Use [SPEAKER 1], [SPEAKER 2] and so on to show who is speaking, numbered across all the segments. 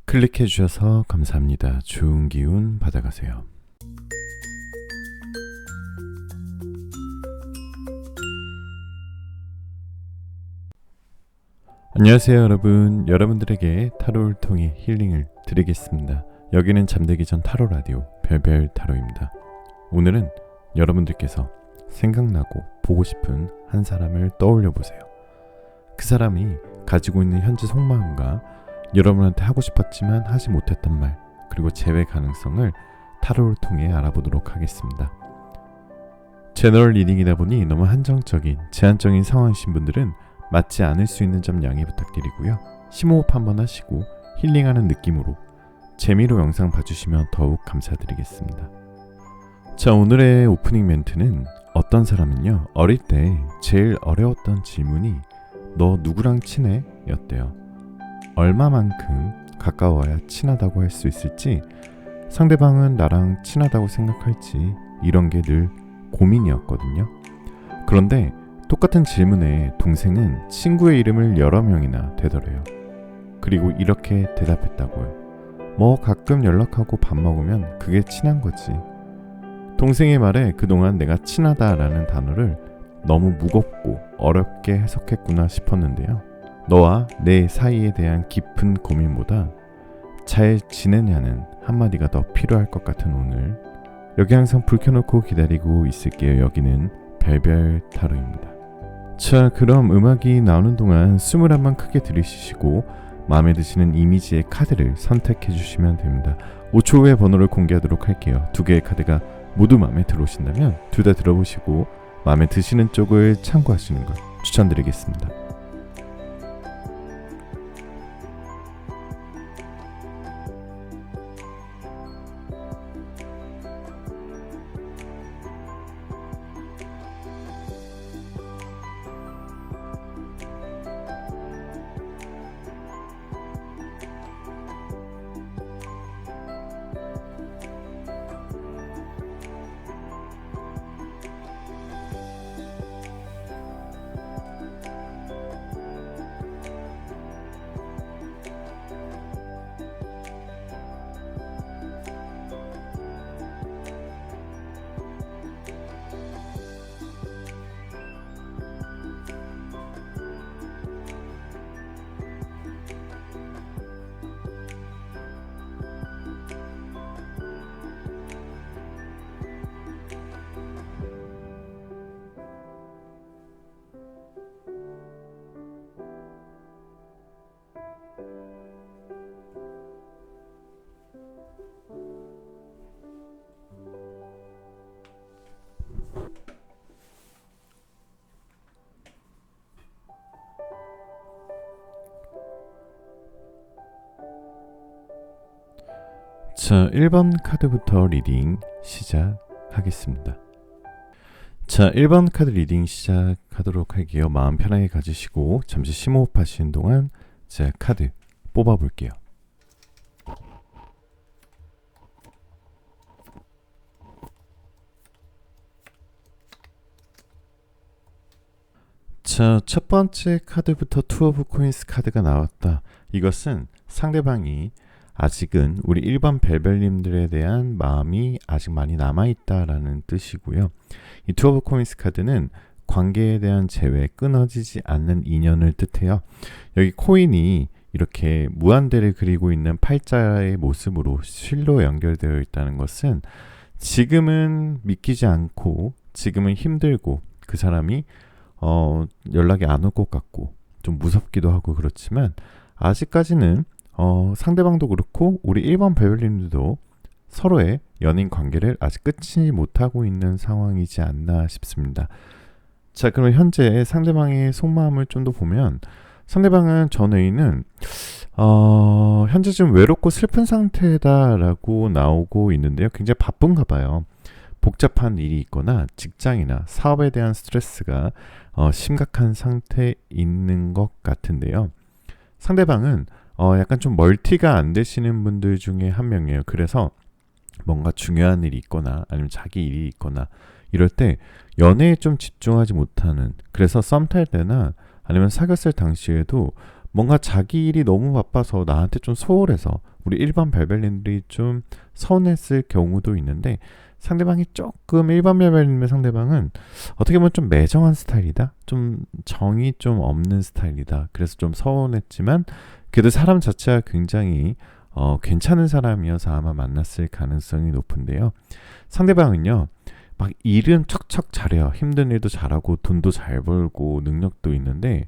[SPEAKER 1] 클릭해 주셔서 감사합니다. 좋은 기운 받아가세요. 안녕하세요 여러분. 여러분들에게 타로를 통해 힐링을 드리겠습니다. 여기는 잠들기 전 타로 라디오 별별 타로입니다. 오늘은 여러분들께서 생각나고 보고 싶은 한 사람을 떠올려 보세요. 그 사람이 가지고 있는 현재 속마음과 여러분한테 하고 싶었지만 하지 못했던 말, 그리고 재회 가능성을 타로를 통해 알아보도록 하겠습니다. 제너럴 리딩이다 보니 너무 한정적인, 제한적인 상황이신 분들은 맞지 않을 수 있는 점 양해 부탁드리고요. 심호흡 한번 하시고 힐링하는 느낌으로 재미로 영상 봐주시면 더욱 감사드리겠습니다. 자, 오늘의 오프닝 멘트는 어떤 사람은요, 어릴 때 제일 어려웠던 질문이 너 누구랑 친해? 였대요. 얼마만큼 가까워야 친하다고 할 수 있을지, 상대방은 나랑 친하다고 생각할지, 이런 게 늘 고민이었거든요. 그런데 똑같은 질문에 동생은 친구의 이름을 여러 명이나 대더래요. 그리고 이렇게 대답했다고요. 뭐 가끔 연락하고 밥 먹으면 그게 친한 거지. 동생의 말에 그동안 내가 친하다라는 단어를 너무 무겁고 어렵게 해석했구나 싶었는데요. 너와 내 사이에 대한 깊은 고민보다 잘 지내냐는 한마디가 더 필요할 것 같은 오늘, 여기 항상 불 켜놓고 기다리고 있을게요. 여기는 별별 타로입니다. 자, 그럼 음악이 나오는 동안 숨을 한번 크게 들이쉬시고 마음에 드시는 이미지의 카드를 선택해 주시면 됩니다. 5초 후에 번호를 공개하도록 할게요. 두 개의 카드가 모두 마음에 들어오신다면 둘 다 들어보시고 마음에 드시는 쪽을 참고하시는 걸 추천드리겠습니다. 자, 1번 카드부터 리딩 시작하겠습니다. 자, 1번 카드 리딩 시작하도록 할게요. 마음 편하게 가지시고 잠시 심호흡 하시는 동안 제가 카드 뽑아볼게요. 자, 첫 번째 카드부터 투 오브 코인스 카드가 나왔다. 이것은 상대방이 아직은 우리 1번 벨벨님들에 대한 마음이 아직 많이 남아있다라는 뜻이고요. 이 투 오브 코인스 카드는 관계에 대한 재회, 끊어지지 않는 인연을 뜻해요. 여기 코인이 이렇게 무한대를 그리고 있는 팔자의 모습으로 실로 연결되어 있다는 것은 지금은 믿기지 않고 지금은 힘들고 그 사람이 연락이 안 올 것 같고 좀 무섭기도 하고 그렇지만 아직까지는 상대방도 그렇고 우리 1번 배우님들도 서로의 연인 관계를 아직 끝이 못하고 있는 상황이지 않나 싶습니다. 자, 그럼 현재 상대방의 속마음을 좀 더 보면 상대방은 전애인은 현재 좀 외롭고 슬픈 상태다라고 나오고 있는데요. 굉장히 바쁜가 봐요. 복잡한 일이 있거나 직장이나 사업에 대한 스트레스가 심각한 상태에 있는 것 같은데요. 상대방은 약간 좀 멀티가 안 되시는 분들 중에 한 명이에요. 그래서 뭔가 중요한 일이 있거나 아니면 자기 일이 있거나 이럴 때 연애에 좀 집중하지 못하는, 그래서 썸 탈 때나 아니면 사귀었을 당시에도 뭔가 자기 일이 너무 바빠서 나한테 좀 소홀해서 우리 일반 발벨님들이 좀 서운했을 경우도 있는데, 상대방이 조금 일반 발벨님의 상대방은 어떻게 보면 좀 매정한 스타일이다, 좀 정이 좀 없는 스타일이다, 그래서 좀 서운했지만 그래도 사람 자체가 굉장히 괜찮은 사람이어서 아마 만났을 가능성이 높은데요. 상대방은요, 막 일은 척척 잘해요. 힘든 일도 잘하고 돈도 잘 벌고 능력도 있는데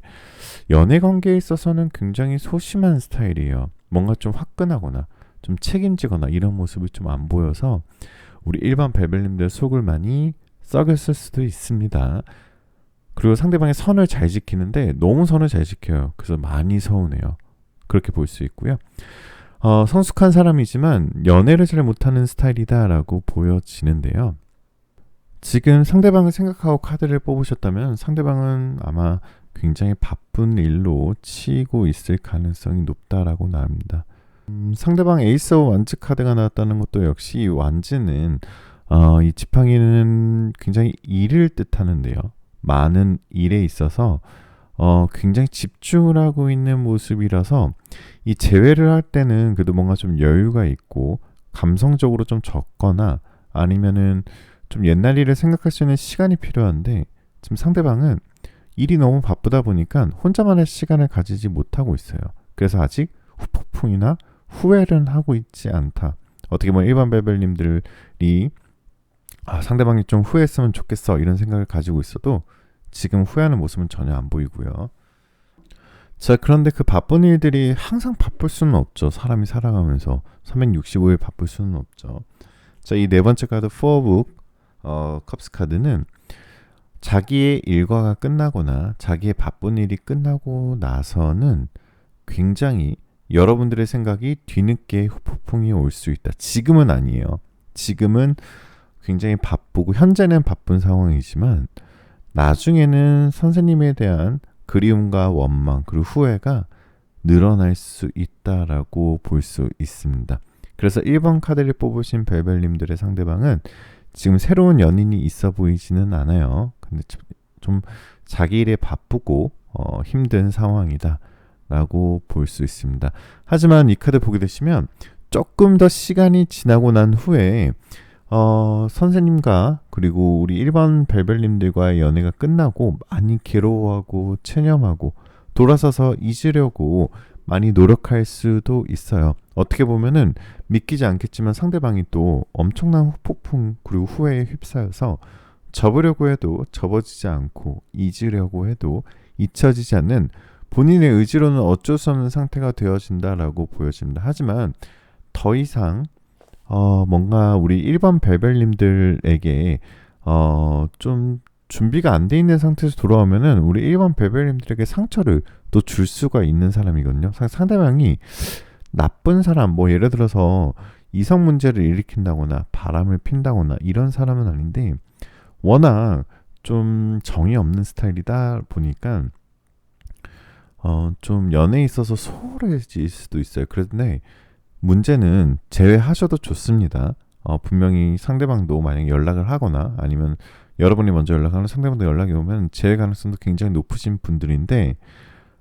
[SPEAKER 1] 연애 관계에 있어서는 굉장히 소심한 스타일이에요. 뭔가 좀 화끈하거나 좀 책임지거나 이런 모습이 좀 안 보여서 우리 일반 벨벨님들 속을 많이 썩였을 수도 있습니다. 그리고 상대방의 선을 잘 지키는데 너무 선을 잘 지켜요. 그래서 많이 서운해요. 그렇게 볼 수 있고요. 성숙한 사람이지만 연애를 잘 못하는 스타일이다라고 보여지는데요. 지금 상대방을 생각하고 카드를 뽑으셨다면 상대방은 아마 굉장히 바쁜 일로 치이고 있을 가능성이 높다라고 나옵니다. 상대방 에이스 오브 완즈 카드가 나왔다는 것도 역시 이 완즈는 이 지팡이는 굉장히 일을 뜻하는데요. 많은 일에 있어서 굉장히 집중을 하고 있는 모습이라서 이 재회를 할 때는 그래도 뭔가 좀 여유가 있고 감성적으로 좀 적거나 아니면은 좀 옛날 일을 생각할 수 있는 시간이 필요한데, 지금 상대방은 일이 너무 바쁘다 보니까 혼자만의 시간을 가지지 못하고 있어요. 그래서 아직 후폭풍이나 후회는 하고 있지 않다. 어떻게 보면 일반 벨벨님들이 상대방이 좀 후회했으면 좋겠어 이런 생각을 가지고 있어도 지금 후회하는 모습은 전혀 안 보이고요. 자, 그런데 그 바쁜 일들이 항상 바쁠 수는 없죠. 사람이 살아가면서 365일 바쁠 수는 없죠. 자, 이 네 번째 카드 포어북 컵스 카드는 자기의 일과가 끝나거나 자기의 바쁜 일이 끝나고 나서는 굉장히 여러분들의 생각이 뒤늦게 후폭풍이 올 수 있다. 지금은 아니에요. 지금은 굉장히 바쁘고 현재는 바쁜 상황이지만 나중에는 선생님에 대한 그리움과 원망 그리고 후회가 늘어날 수 있다라고 볼 수 있습니다. 그래서 1번 카드를 뽑으신 벨벨님들의 상대방은 지금 새로운 연인이 있어 보이지는 않아요. 근데 좀 자기 일에 바쁘고 힘든 상황이다 라고 볼 수 있습니다. 하지만 이 카드 보게 되시면 조금 더 시간이 지나고 난 후에 선생님과 그리고 우리 일반 벨벨님들과의 연애가 끝나고 많이 괴로워하고 체념하고 돌아서서 잊으려고 많이 노력할 수도 있어요. 어떻게 보면은 믿기지 않겠지만 상대방이 또 엄청난 폭풍 그리고 후회에 휩싸여서 접으려고 해도 접어지지 않고 잊으려고 해도 잊혀지지 않는 본인의 의지로는 어쩔 수 없는 상태가 되어진다라고 보여집니다. 하지만 더 이상 뭔가 우리 일반 벨벨님들에게 좀 준비가 안 돼 있는 상태에서 돌아오면은 우리 일반 벨벨님들에게 상처를 또 줄 수가 있는 사람이거든요. 상대방이 나쁜 사람, 뭐 예를 들어서 이성 문제를 일으킨다거나 바람을 핀다거나 이런 사람은 아닌데 워낙 좀 정이 없는 스타일이다 보니까 좀 연애에 있어서 소홀해질 수도 있어요. 그런데 문제는 제외하셔도 좋습니다. 분명히 상대방도 만약에 연락을 하거나 아니면 여러분이 먼저 연락하는 상대방도 연락이 오면 제외 가능성도 굉장히 높으신 분들인데,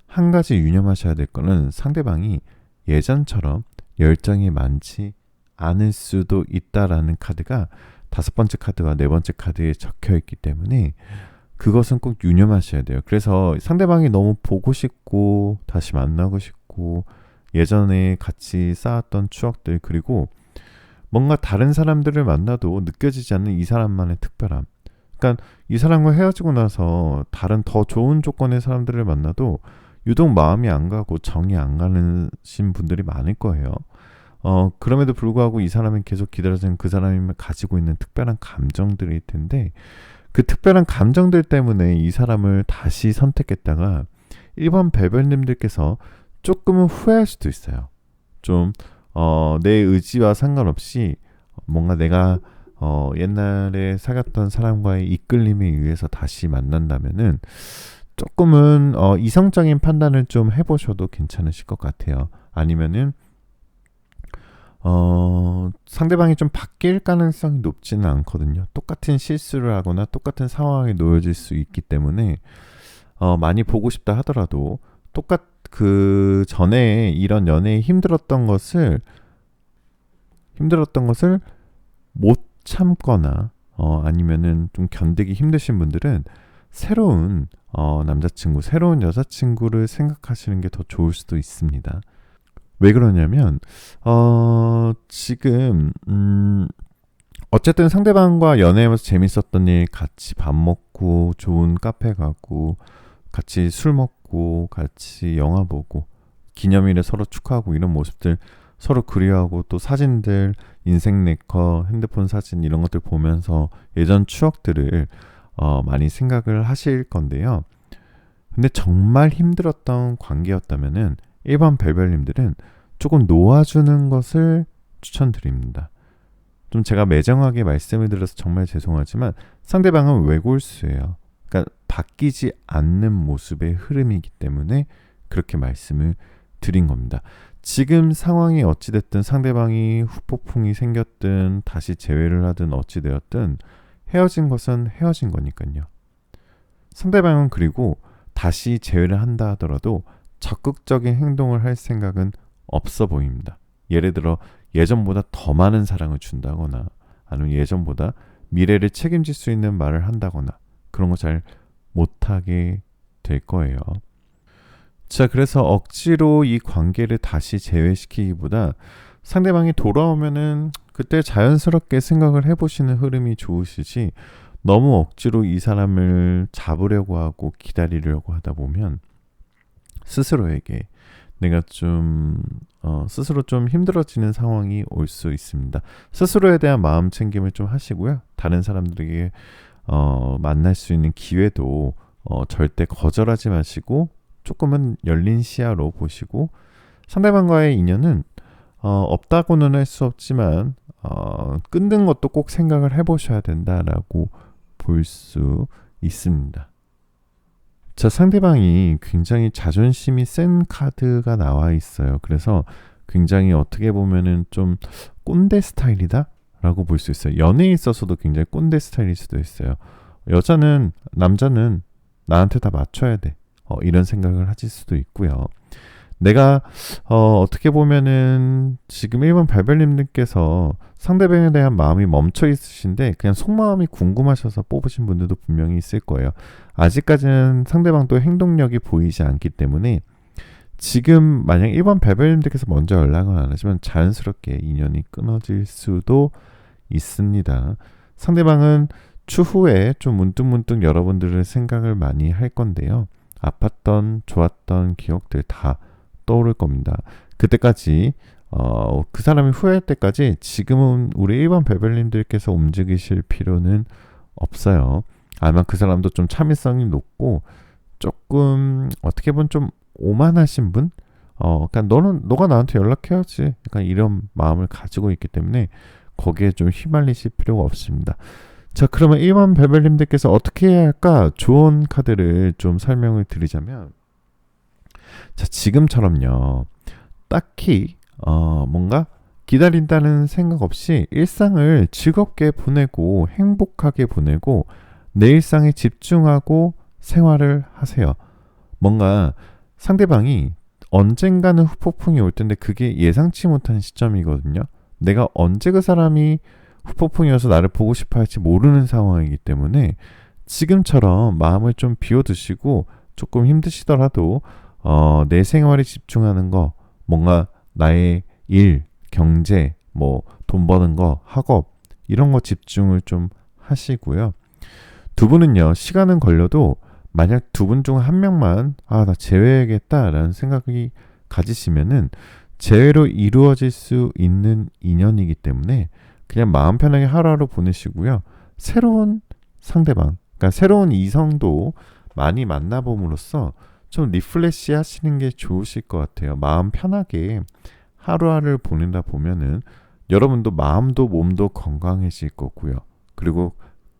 [SPEAKER 1] 한 가지 유념하셔야 될 거는 상대방이 예전처럼 열정이 많지 않을 수도 있다라는 카드가 5번째 카드와 4번째 카드에 적혀 있기 때문에 그것은 꼭 유념하셔야 돼요. 그래서 상대방이 너무 보고 싶고 다시 만나고 싶고 예전에 같이 쌓았던 추억들 그리고 뭔가 다른 사람들을 만나도 느껴지지 않는 이 사람만의 특별함, 그러니까 이 사람과 헤어지고 나서 다른 더 좋은 조건의 사람들을 만나도 유독 마음이 안 가고 정이 안 가는 분들이 많을 거예요. 그럼에도 불구하고 이 사람은 계속 기다려지는 그 사람이 가지고 있는 특별한 감정들일 텐데 그 특별한 감정들 때문에 이 사람을 다시 선택했다가 일반 벨벨님들께서 조금은 후회할 수도 있어요. 좀 내 의지와 상관없이 뭔가 내가 옛날에 사귀었던 사람과의 이끌림에 의해서 다시 만난다면은 조금은 이성적인 판단을 좀 해보셔도 괜찮으실 것 같아요. 아니면은 상대방이 좀 바뀔 가능성이 높지는 않거든요. 똑같은 실수를 하거나 똑같은 상황에 놓여질 수 있기 때문에 많이 보고 싶다 하더라도 그 전에 이런 연애에 힘들었던 것을 못 참거나 아니면은 좀 견디기 힘드신 분들은 새로운 남자친구, 새로운 여자친구를 생각하시는 게 더 좋을 수도 있습니다. 왜 그러냐면 지금 어쨌든 상대방과 연애하면서 재밌었던 일, 같이 밥 먹고 좋은 카페 가고 같이 술 먹고 같이 영화 보고 기념일에 서로 축하하고 이런 모습들 서로 그리워하고, 또 사진들, 인생 네컷, 핸드폰 사진 이런 것들 보면서 예전 추억들을 많이 생각을 하실 건데요. 근데 정말 힘들었던 관계였다면은 일반 별별님들은 조금 놓아주는 것을 추천드립니다. 좀 제가 매정하게 말씀을 드려서 정말 죄송하지만 상대방은 외골수예요. 그러니까 바뀌지 않는 모습의 흐름이기 때문에 그렇게 말씀을 드린 겁니다. 지금 상황이 어찌됐든 상대방이 후폭풍이 생겼든 다시 재회를 하든 어찌되었든 헤어진 것은 헤어진 거니까요. 상대방은 그리고 다시 재회를 한다 하더라도 적극적인 행동을 할 생각은 없어 보입니다. 예를 들어 예전보다 더 많은 사랑을 준다거나 아니면 예전보다 미래를 책임질 수 있는 말을 한다거나 그런 거 잘 못하게 될 거예요. 자, 그래서 억지로 이 관계를 다시 재회시키기보다 상대방이 돌아오면은 그때 자연스럽게 생각을 해보시는 흐름이 좋으시지, 너무 억지로 이 사람을 잡으려고 하고 기다리려고 하다 보면 스스로에게 내가 좀 스스로 좀 힘들어지는 상황이 올 수 있습니다. 스스로에 대한 마음 챙김을 좀 하시고요. 다른 사람들에게 만날 수 있는 기회도 절대 거절하지 마시고 조금은 열린 시야로 보시고, 상대방과의 인연은 없다고는 할 수 없지만 끊는 것도 꼭 생각을 해보셔야 된다라고 볼 수 있습니다. 자, 상대방이 굉장히 자존심이 센 카드가 나와 있어요. 그래서 굉장히 어떻게 보면은 좀 꼰대 스타일이다 라고 볼 수 있어요. 연애에 있어서도 굉장히 꼰대 스타일일 수도 있어요. 남자는 나한테 다 맞춰야 돼. 이런 생각을 하실 수도 있고요. 내가 어떻게 보면은 지금 일반 발별님들께서 상대방에 대한 마음이 멈춰 있으신데 그냥 속마음이 궁금하셔서 뽑으신 분들도 분명히 있을 거예요. 아직까지는 상대방도 행동력이 보이지 않기 때문에 지금 만약 일반 발별님들께서 먼저 연락을 안 하시면 자연스럽게 인연이 끊어질 수도 있습니다. 상대방은 추후에 좀 문득문득 여러분들의 생각을 많이 할 건데요. 아팠던 좋았던 기억들 다 떠오를 겁니다. 그때까지 그 사람이 후회할 때까지 지금은 우리 일반 별별님들께서 움직이실 필요는 없어요. 아마 그 사람도 좀 참을성이 높고 조금 어떻게 보면 좀 오만하신 분? 그러니까 너가 나한테 연락해야지. 약간 이런 마음을 가지고 있기 때문에 거기에 좀 휘말리실 필요가 없습니다. 자, 그러면 일반 별별님들께서 어떻게 해야 할까? 좋은 카드를 좀 설명을 드리자면, 자, 지금처럼요. 딱히 뭔가 기다린다는 생각 없이 일상을 즐겁게 보내고 행복하게 보내고 내 일상에 집중하고 생활을 하세요. 뭔가 상대방이 언젠가는 후폭풍이 올 텐데 그게 예상치 못한 시점이거든요. 내가 언제 그 사람이 후폭풍이어서 나를 보고 싶어 할지 모르는 상황이기 때문에 지금처럼 마음을 좀 비워두시고 조금 힘드시더라도 내 생활에 집중하는 거, 뭔가 나의 일, 경제, 뭐 돈 버는 거, 학업 이런 거 집중을 좀 하시고요. 두 분은요, 시간은 걸려도 만약 두 분 중 한 명만 나 제외해야겠다라는 생각이 가지시면은 제외로 이루어질 수 있는 인연이기 때문에 그냥 마음 편하게 하루하루 보내시고요. 새로운 상대방, 그러니까 새로운 이성도 많이 만나봄으로써 좀 리프레시 하시는 게 좋으실 것 같아요. 마음 편하게 하루하루를 보낸다 보면은 여러분도 마음도 몸도 건강해질 거고요. 그리고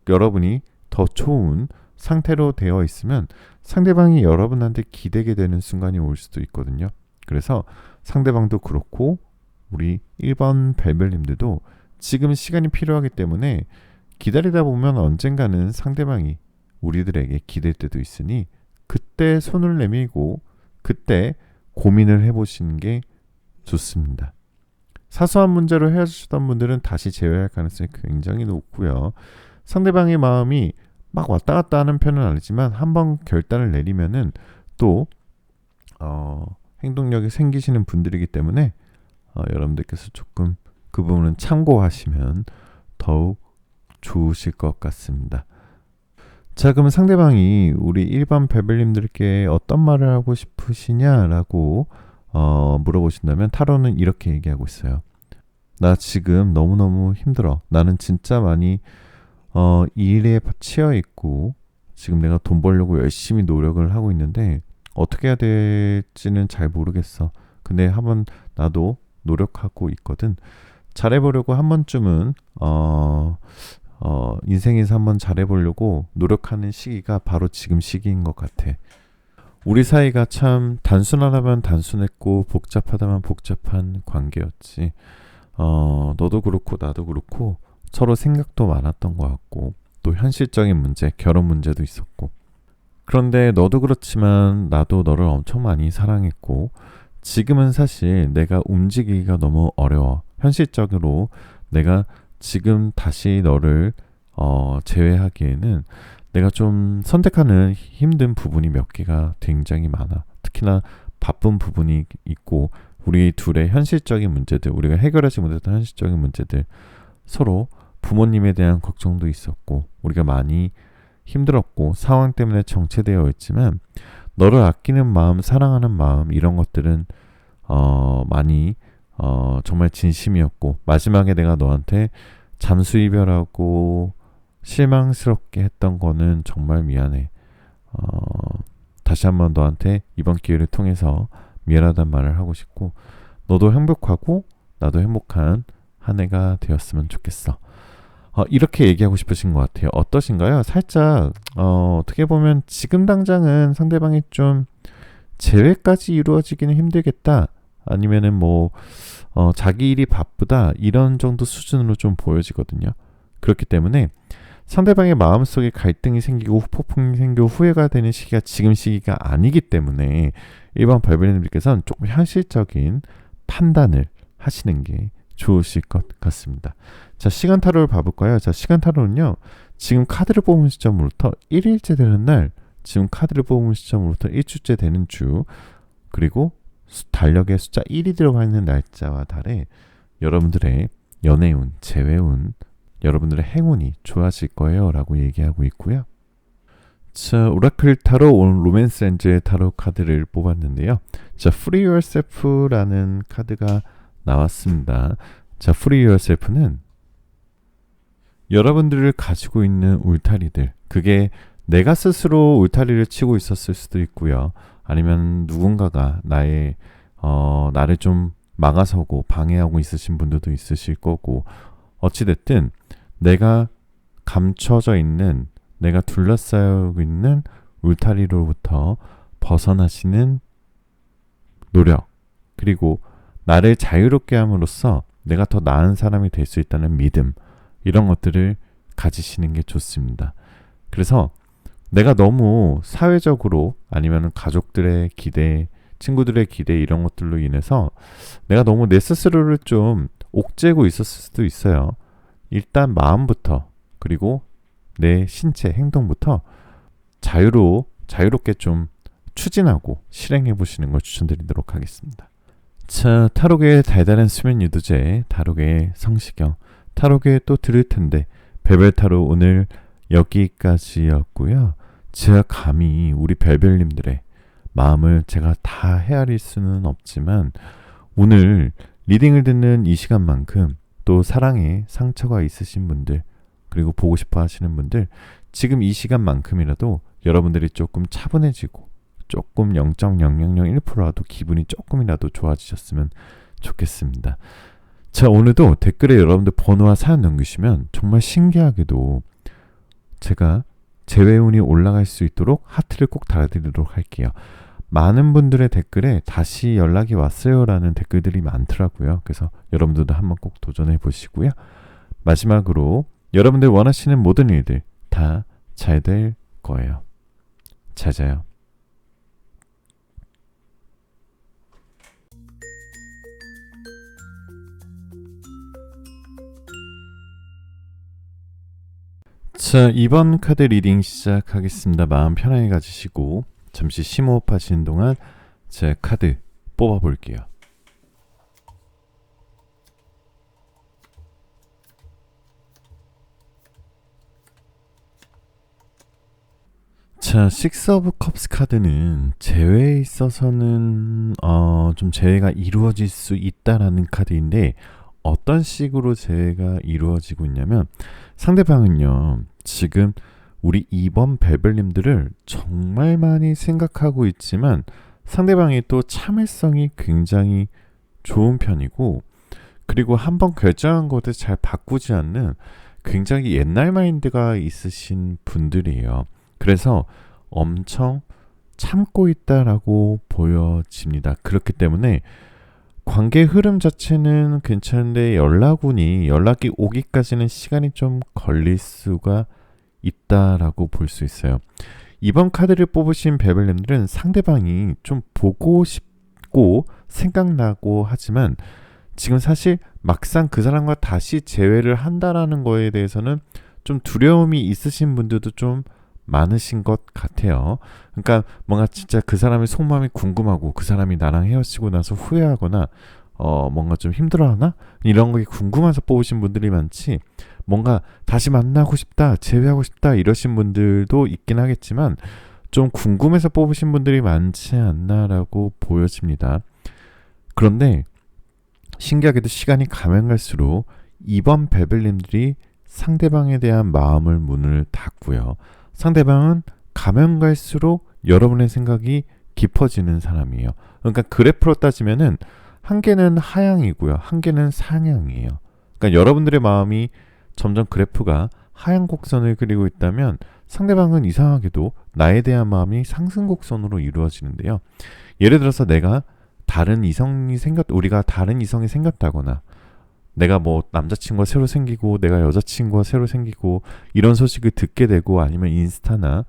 [SPEAKER 1] 여러분이 더 좋은 상태로 되어 있으면 상대방이 여러분한테 기대게 되는 순간이 올 수도 있거든요. 그래서 상대방도 그렇고 우리 1번 별별님들도 지금 시간이 필요하기 때문에 기다리다 보면 언젠가는 상대방이 우리들에게 기댈 때도 있으니 그때 손을 내밀고 그때 고민을 해보시는 게 좋습니다. 사소한 문제로 헤어지셨던 분들은 다시 재회할 가능성이 굉장히 높고요. 상대방의 마음이 막 왔다 갔다 하는 편은 아니지만 한번 결단을 내리면은 또 행동력이 생기시는 분들이기 때문에 여러분들께서 조금 그 부분은 참고하시면 더욱 좋으실 것 같습니다. 자, 그러면 상대방이 우리 일반 별별님들께 어떤 말을 하고 싶으시냐라고 물어보신다면 타로는 이렇게 얘기하고 있어요. 나 지금 너무너무 힘들어. 나는 진짜 많이 이 일에 치여 있고 지금 내가 돈 벌려고 열심히 노력을 하고 있는데 어떻게 해야 될지는 잘 모르겠어. 근데 한번 나도 노력하고 있거든. 잘해보려고 한 번쯤은 인생에서 한번 잘해보려고 노력하는 시기가 바로 지금 시기인 것 같아. 우리 사이가 참 단순하다면 단순했고 복잡하다면 복잡한 관계였지. 너도 그렇고 나도 그렇고 서로 생각도 많았던 것 같고 또 현실적인 문제, 결혼 문제도 있었고 그런데 너도 그렇지만 나도 너를 엄청 많이 사랑했고 지금은 사실 내가 움직이기가 너무 어려워. 현실적으로 내가 지금 다시 너를 제외하기에는 내가 좀 선택하는 힘든 부분이 몇 개가 굉장히 많아. 특히나 바쁜 부분이 있고 우리 둘의 현실적인 문제들, 우리가 해결하지 못했던 현실적인 문제들, 서로 부모님에 대한 걱정도 있었고 우리가 많이 힘들었고 상황 때문에 정체되어 있지만 너를 아끼는 마음, 사랑하는 마음 이런 것들은 많이 정말 진심이었고 마지막에 내가 너한테 잠수 이별하고 실망스럽게 했던 거는 정말 미안해. 다시 한번 너한테 이번 기회를 통해서 미안하다는 말을 하고 싶고 너도 행복하고 나도 행복한 한 해가 되었으면 좋겠어. 이렇게 얘기하고 싶으신 것 같아요. 어떠신가요? 살짝 어떻게 보면 지금 당장은 상대방이 좀 재회까지 이루어지기는 힘들겠다. 아니면은 뭐 자기 일이 바쁘다 이런 정도 수준으로 좀 보여지거든요. 그렇기 때문에 상대방의 마음속에 갈등이 생기고 폭풍이 생기고 후회가 되는 시기가 지금 시기가 아니기 때문에 일반 별별님들께서는 조금 현실적인 판단을 하시는 게 좋으실 것 같습니다. 자, 시간 타로를 봐볼까요? 자, 시간 타로는요. 지금 카드를 뽑은 시점으로부터 1일째 되는 날, 지금 카드를 뽑은 시점으로부터 1주째 되는 주, 그리고 달력에 숫자 1이 들어가 있는 날짜와 달에 여러분들의 연애운, 재회운, 여러분들의 행운이 좋아질 거예요 라고 얘기하고 있고요. 자, 오라클 타로 오늘 로맨스 엔젤 타로 카드를 뽑았는데요. 자, Free Yourself라는 카드가 나왔습니다. 자, Free Yourself는 여러분들을 가지고 있는 울타리들, 그게 내가 스스로 울타리를 치고 있었을 수도 있고요. 아니면 누군가가 나를 좀 막아서고 방해하고 있으신 분들도 있으실 거고 어찌됐든 내가 감춰져 있는 내가 둘러싸여 있는 울타리로부터 벗어나시는 노력 그리고 나를 자유롭게 함으로써 내가 더 나은 사람이 될 수 있다는 믿음 이런 것들을 가지시는 게 좋습니다. 그래서 내가 너무 사회적으로 아니면 가족들의 기대, 친구들의 기대 이런 것들로 인해서 내가 너무 내 스스로를 좀 옥죄고 있었을 수도 있어요. 일단 마음부터 그리고 내 신체 행동부터 자유롭게 좀 추진하고 실행해 보시는 걸 추천드리도록 하겠습니다. 자, 타로계의 달달한 수면 유도제, 타로계의 성시경, 타로계에 또 들을 텐데 별별 타로 오늘 여기까지였고요. 제가 감히 우리 별별님들의 마음을 제가 다 헤아릴 수는 없지만 오늘 리딩을 듣는 이 시간만큼 또 사랑에 상처가 있으신 분들 그리고 보고 싶어 하시는 분들 지금 이 시간만큼이라도 여러분들이 조금 차분해지고 조금 0.0001%라도 기분이 조금이라도 좋아지셨으면 좋겠습니다. 자, 오늘도 댓글에 여러분들 번호와 사연 남기시면 정말 신기하게도 제가 재회운이 올라갈 수 있도록 하트를 꼭 달아드리도록 할게요. 많은 분들의 댓글에 다시 연락이 왔어요 라는 댓글들이 많더라고요. 그래서 여러분들도 한번 꼭 도전해 보시고요. 마지막으로 여러분들 원하시는 모든 일들 다 잘 될 거예요. 잘 자요. 자, 이번 카드 리딩 시작하겠습니다. 마음 편하게 가지시고 잠시 심호흡 하시는 동안 제 카드 뽑아볼게요. 자, 식스 오브 컵스 카드는 재회에 있어서는 좀 재회가 이루어질 수 있다라는 카드인데, 어떤 식으로 재회가 이루어지고 있냐면, 상대방은요 지금 우리 2번 벨벨님들을 정말 많이 생각하고 있지만 상대방이 또 참을성이 굉장히 좋은 편이고, 그리고 한번 결정한 것을 잘 바꾸지 않는 굉장히 옛날 마인드가 있으신 분들이에요. 그래서 엄청 참고 있다라고 보여집니다. 그렇기 때문에 관계 흐름 자체는 괜찮은데 연락이 오기까지는 시간이 좀 걸릴 수가 있다라고 볼 수 있어요. 이번 카드를 뽑으신 베벨님들은 상대방이 좀 보고 싶고 생각나고 하지만 지금 사실 막상 그 사람과 다시 재회를 한다라는 거에 대해서는 좀 두려움이 있으신 분들도 좀 많으신 것 같아요. 그러니까 뭔가 진짜 그 사람의 속마음이 궁금하고, 그 사람이 나랑 헤어지고 나서 후회하거나 뭔가 좀 힘들어하나? 이런 게 궁금해서 뽑으신 분들이 많지, 뭔가 다시 만나고 싶다, 재회하고 싶다 이러신 분들도 있긴 하겠지만 좀 궁금해서 뽑으신 분들이 많지 않나라고 보여집니다. 그런데 신기하게도 시간이 가면 갈수록 이번 베벨님들이 상대방에 대한 마음을 문을 닫고요. 상대방은 가면 갈수록 여러분의 생각이 깊어지는 사람이에요. 그러니까 그래프로 따지면은 한 개는 하향이고요, 한 개는 상향이에요. 그러니까 여러분들의 마음이 점점 그래프가 하향 곡선을 그리고 있다면 상대방은 이상하게도 나에 대한 마음이 상승 곡선으로 이루어지는데요. 예를 들어서 우리가 다른 이성이 생겼다거나, 내가 뭐 남자친구가 새로 생기고 내가 여자친구가 새로 생기고 이런 소식을 듣게 되고, 아니면 인스타나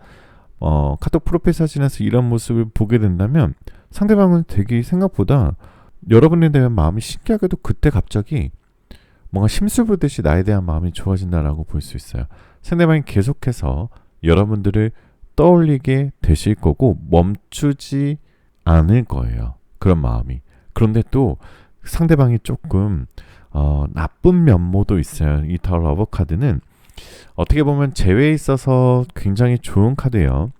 [SPEAKER 1] 카톡 프로필 사진에서 이런 모습을 보게 된다면 상대방은 되게 생각보다 여러분에 대한 마음이 신기하게도 그때 갑자기 뭔가 심술 부듯이 나에 대한 마음이 좋아진다라고 볼 수 있어요. 상대방이 계속해서 여러분들을 떠올리게 되실 거고 멈추지 않을 거예요, 그런 마음이. 그런데 또 상대방이 조금 나쁜 면모도 있어요. 이 더 러버 카드는 어떻게 보면 재회에 있어서 굉장히 좋은 카드예요.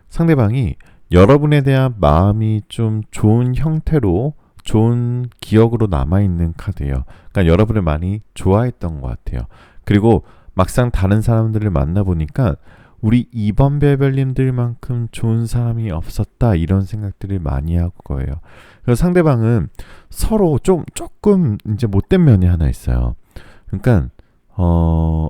[SPEAKER 1] 상대방이 여러분에 대한 마음이 좀 좋은 형태로, 좋은 기억으로 남아있는 카드예요. 그러니까 여러분을 많이 좋아했던 것 같아요. 그리고 막상 다른 사람들을 만나보니까 우리 2번 별별님들만큼 좋은 사람이 없었다, 이런 생각들을 많이 할 거예요. 그래서 상대방은 서로 조금 이제 못된 면이 하나 있어요. 그러니까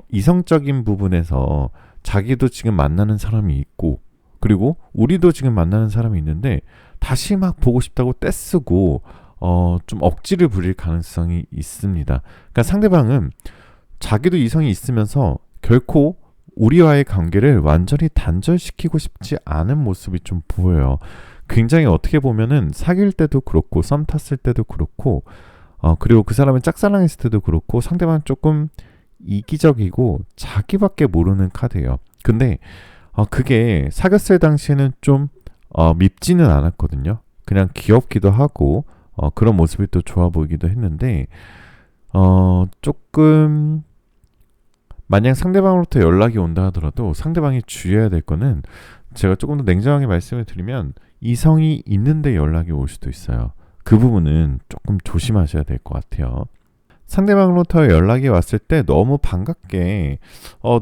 [SPEAKER 1] 이성적인 부분에서 자기도 지금 만나는 사람이 있고, 그리고 우리도 지금 만나는 사람이 있는데 다시 막 보고 싶다고 떼쓰고 좀 억지를 부릴 가능성이 있습니다. 그러니까 상대방은 자기도 이성이 있으면서 결코 우리와의 관계를 완전히 단절시키고 싶지 않은 모습이 좀 보여요. 굉장히 어떻게 보면은 사귈 때도 그렇고 썸 탔을 때도 그렇고 그리고 그 사람을 짝사랑했을 때도 그렇고 상대방은 조금 이기적이고 자기밖에 모르는 카드예요. 근데 그게 사귀었을 당시에는 좀 밉지는 않았거든요. 그냥 귀엽기도 하고 그런 모습이 또 좋아 보이기도 했는데 조금 만약 상대방으로부터 연락이 온다 하더라도 상대방이 주의해야 될 거는, 제가 조금 더 냉정하게 말씀을 드리면 이성이 있는데 연락이 올 수도 있어요. 그 부분은 조금 조심하셔야 될 것 같아요. 상대방으로부터 연락이 왔을 때 너무 반갑게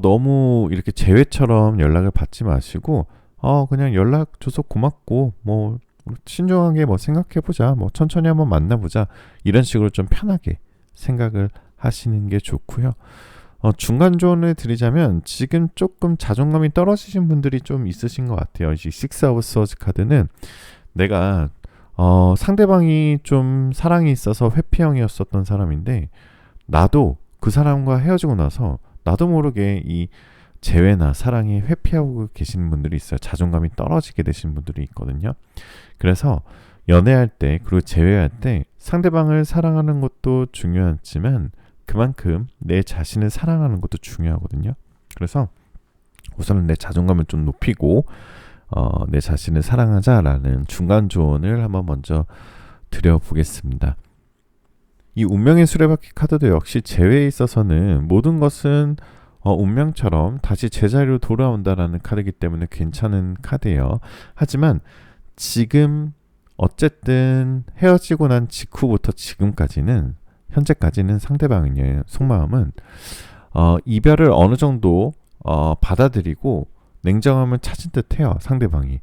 [SPEAKER 1] 너무 이렇게 재회처럼 연락을 받지 마시고 그냥 연락 줘서 고맙고 뭐 신중하게 뭐 생각해보자, 뭐 천천히 한번 만나보자, 이런 식으로 좀 편하게 생각을 하시는 게 좋고요. 중간 조언을 드리자면 지금 조금 자존감이 떨어지신 분들이 좀 있으신 것 같아요. 이 식스 오브 스워즈 카드는 내가 상대방이 좀 사랑이 있어서 회피형이었었던 사람인데, 나도 그 사람과 헤어지고 나서 나도 모르게 이 재회나 사랑에 회피하고 계시는 분들이 있어요. 자존감이 떨어지게 되시는 분들이 있거든요. 그래서 연애할 때, 그리고 재회할 때 상대방을 사랑하는 것도 중요하지만 그만큼 내 자신을 사랑하는 것도 중요하거든요. 그래서 우선은 내 자존감을 좀 높이고 내 자신을 사랑하자라는 중간 조언을 한번 먼저 드려보겠습니다. 이 운명의 수레바퀴 카드도 역시 재회에 있어서는 모든 것은 운명처럼 다시 제자리로 돌아온다라는 카드이기 때문에 괜찮은 카드예요. 하지만 지금 어쨌든 헤어지고 난 직후부터 지금까지는 현재까지는 상대방의 속마음은 이별을 어느 정도 받아들이고 냉정함을 찾은 듯해요. 상대방이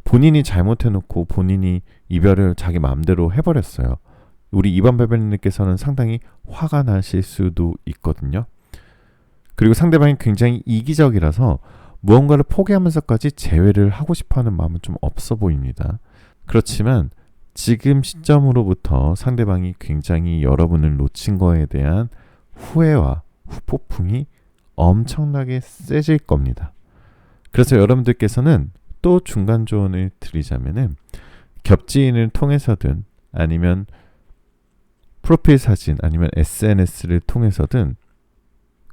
[SPEAKER 1] 본인이 잘못해놓고 본인이 이별을 자기 마음대로 해버렸어요. 우리 이반 발베님께서는 상당히 화가 나실 수도 있거든요. 그리고 상대방이 굉장히 이기적이라서 무언가를 포기하면서까지 재회를 하고 싶어하는 마음은 좀 없어 보입니다. 그렇지만 지금 시점으로부터 상대방이 굉장히 여러분을 놓친 거에 대한 후회와 후폭풍이 엄청나게 세질 겁니다. 그래서 여러분들께서는 또 중간 조언을 드리자면은 겹지인을 통해서든 아니면 프로필 사진 아니면 SNS를 통해서든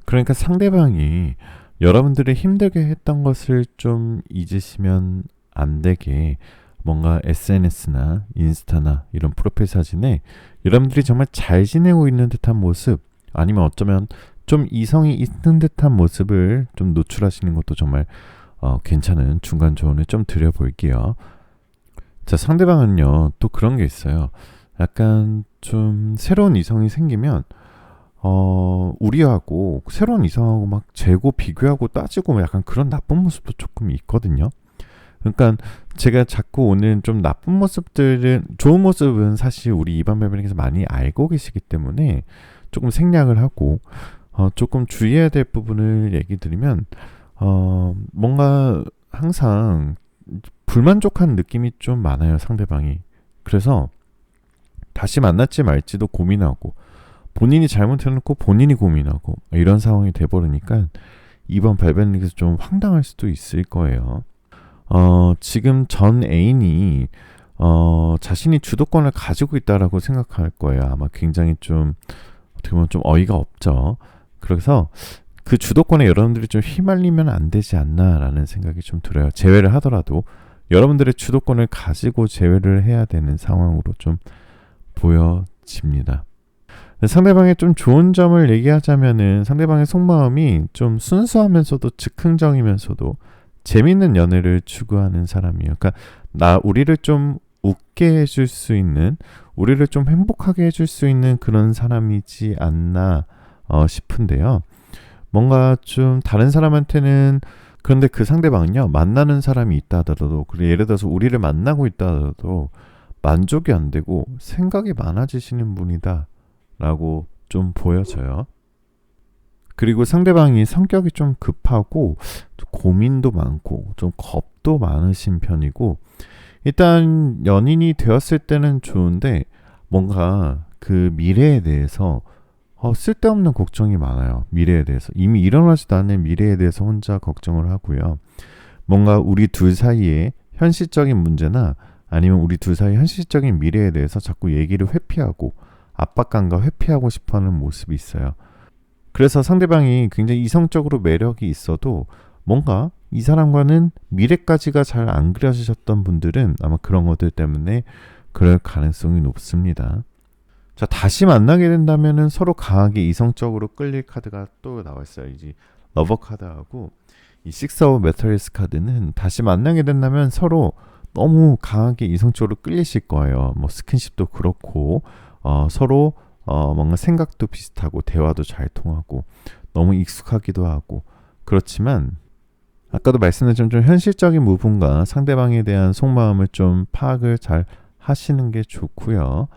[SPEAKER 1] 그러니까 상대방이 여러분들이 힘들게 했던 것을 좀 잊으시면 안 되게 뭔가 SNS나 인스타나 이런 프로필 사진에 여러분들이 정말 잘 지내고 있는 듯한 모습 아니면 어쩌면 좀 이성이 있는 듯한 모습을 좀 노출하시는 것도 정말 괜찮은 중간 조언을 좀 드려볼게요. 자, 상대방은요 또 그런 게 있어요. 약간 좀 새로운 이성이 생기면 우리하고 새로운 이성하고 막 재고 비교하고 따지고 약간 그런 나쁜 모습도 조금 있거든요. 그러니까 제가 자꾸 오늘 좀 나쁜 모습들은 좋은 모습은 사실 우리 이반 발베님께서 많이 알고 계시기 때문에 조금 생략을 하고 조금 주의해야 될 부분을 얘기 드리면 뭔가 항상 불만족한 느낌이 좀 많아요. 상대방이. 그래서 다시 만날지 말지도 고민하고 본인이 잘못해놓고 본인이 고민하고 이런 상황이 돼버리니까 이번 발베님께서 좀 황당할 수도 있을 거예요. 지금 전 애인이 자신이 주도권을 가지고 있다라고 생각할 거예요. 아마 굉장히 좀 어떻게 보면 좀 어이가 없죠. 그래서 그 주도권에 여러분들이 좀 휘말리면 안 되지 않나라는 생각이 좀 들어요. 재회를 하더라도 여러분들의 주도권을 가지고 재회를 해야 되는 상황으로 좀 보여집니다. 상대방의 좀 좋은 점을 얘기하자면은 상대방의 속마음이 좀 순수하면서도 즉흥적이면서도 재밌는 연애를 추구하는 사람이에요. 그러니까 우리를 좀 웃게 해줄 수 있는, 우리를 좀 행복하게 해줄 수 있는 그런 사람이지 않나 싶은데요. 뭔가 좀 다른 사람한테는 그런데 그 상대방은요 만나는 사람이 있다 하더라도 그리고 예를 들어서 우리를 만나고 있다 하더라도 만족이 안 되고 생각이 많아지시는 분이다 라고 좀 보여져요. 그리고 상대방이 성격이 좀 급하고 고민도 많고 좀 겁도 많으신 편이고 일단 연인이 되었을 때는 좋은데 뭔가 그 미래에 대해서 쓸데없는 걱정이 많아요. 미래에 대해서 이미 일어나지도 않은 미래에 대해서 혼자 걱정을 하고요. 뭔가 우리 둘 사이에 현실적인 문제나 아니면 우리 둘 사이 현실적인 미래에 대해서 자꾸 얘기를 회피하고 압박감과 회피하고 싶어하는 모습이 있어요. 그래서 상대방이 굉장히 이성적으로 매력이 있어도 뭔가 이 사람과는 미래까지가 잘 안 그려지셨던 분들은 아마 그런 것들 때문에 그럴 가능성이 높습니다. 자, 다시 만나게 된다면은 서로 강하게 이성적으로 끌릴 카드가 또 나와 있어요. 이제 러버 카드하고 이 식스 오브 메탈리스 카드는 다시 만나게 된다면 서로 너무 강하게 이성적으로 끌리실 거예요. 뭐 스킨십도 그렇고 서로 뭔가 생각도 비슷하고 대화도 잘 통하고 너무 익숙하기도 하고 그렇지만 아까도 말씀드린 좀 현실적인 부분과 상대방에 대한 속마음을 좀 파악을 잘 하시는 게 좋고요.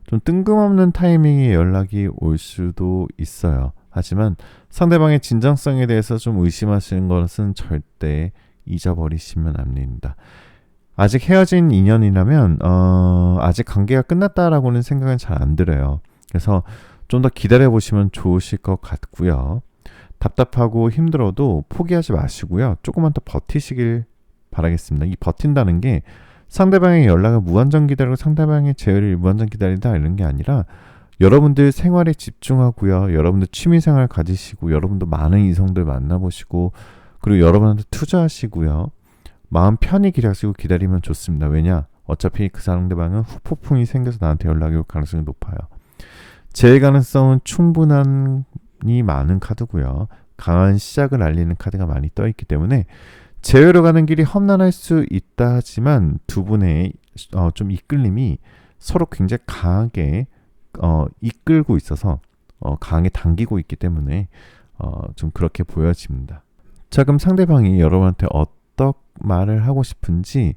[SPEAKER 1] 좀 뜬금없는 타이밍에 연락이 올 수도 있어요. 하지만 상대방의 진정성에 대해서 좀 의심하시는 것은 절대 잊어버리시면 안 됩니다. 아직 헤어진 인연이라면 아직 관계가 끝났다라고는 생각은 잘 안 들어요. 그래서 좀 더 기다려보시면 좋으실 것 같고요. 답답하고 힘들어도 포기하지 마시고요. 조금만 더 버티시길 바라겠습니다. 이 버틴다는 게 상대방의 연락을 무한정 기다리고 상대방의 재회를 무한정 기다린다 이런 게 아니라 여러분들 생활에 집중하고요. 여러분들 취미생활 가지시고 여러분도 많은 이성들 만나보시고 그리고 여러분한테 투자하시고요. 마음 편히 기다리면 좋습니다. 왜냐? 어차피 그 상대방은 후폭풍이 생겨서 나한테 연락이 올 가능성이 높아요. 재해 가능성은 충분히 많은 카드고요. 강한 시작을 알리는 카드가 많이 떠있기 때문에 재회로 가는 길이 험난할 수 있다 하지만 두 분의 좀 이끌림이 서로 굉장히 강하게 이끌고 있어서 강하게 당기고 있기 때문에 좀 그렇게 보여집니다. 자, 그럼 상대방이 여러분한테 어떤 말을 하고 싶은지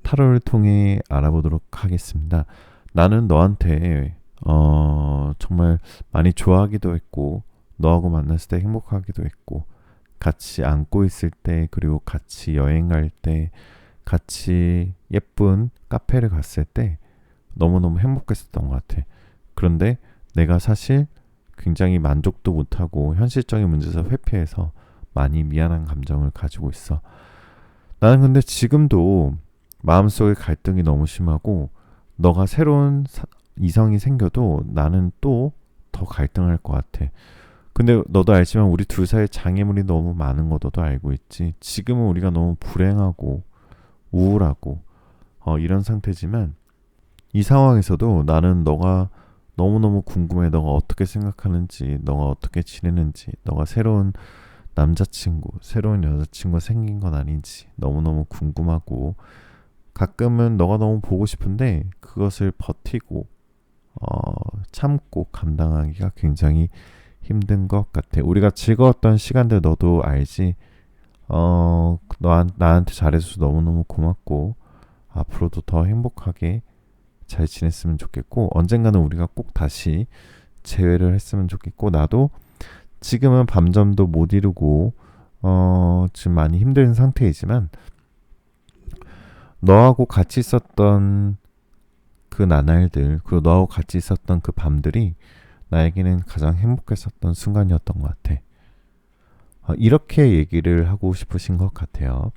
[SPEAKER 1] 타로를 통해 알아보도록 하겠습니다. 나는 너한테 정말 많이 좋아하기도 했고 너하고 만났을 때 행복하기도 했고 같이 안고 있을 때 그리고 같이 여행 갈 때 같이 예쁜 카페를 갔을 때 너무너무 행복했었던 것 같아. 그런데 내가 사실 굉장히 만족도 못하고 현실적인 문제에서 회피해서 많이 미안한 감정을 가지고 있어. 나는 근데 지금도 마음속에 갈등이 너무 심하고 너가 새로운 이성이 생겨도 나는 또 더 갈등할 것 같아. 근데 너도 알지만 우리 둘 사이에 장애물이 너무 많은 거 너도 알고 있지. 지금은 우리가 너무 불행하고 우울하고 이런 상태지만 이 상황에서도 나는 너가 너무너무 궁금해. 너가 어떻게 생각하는지, 너가 어떻게 지내는지, 너가 새로운 남자친구, 새로운 여자친구가 생긴 건 아닌지 너무너무 궁금하고 가끔은 너가 너무 보고 싶은데 그것을 버티고 참고 감당하기가 굉장히 힘든 것 같아. 우리가 즐거웠던 시간들 너도 알지. 나한테 잘해줘서 너무너무 고맙고 앞으로도 더 행복하게 잘 지냈으면 좋겠고 언젠가는 우리가 꼭 다시 재회를 했으면 좋겠고 나도 지금은 밤잠도 못 이루고 지금 많이 힘든 상태이지만 너하고 같이 있었던 그 나날들 그리고 너하고 같이 있었던 그 밤들이 나에게는 가장 행복했었던 순간이었던 것 같아. 이렇게 얘기를 하고 싶으신 것 같아요.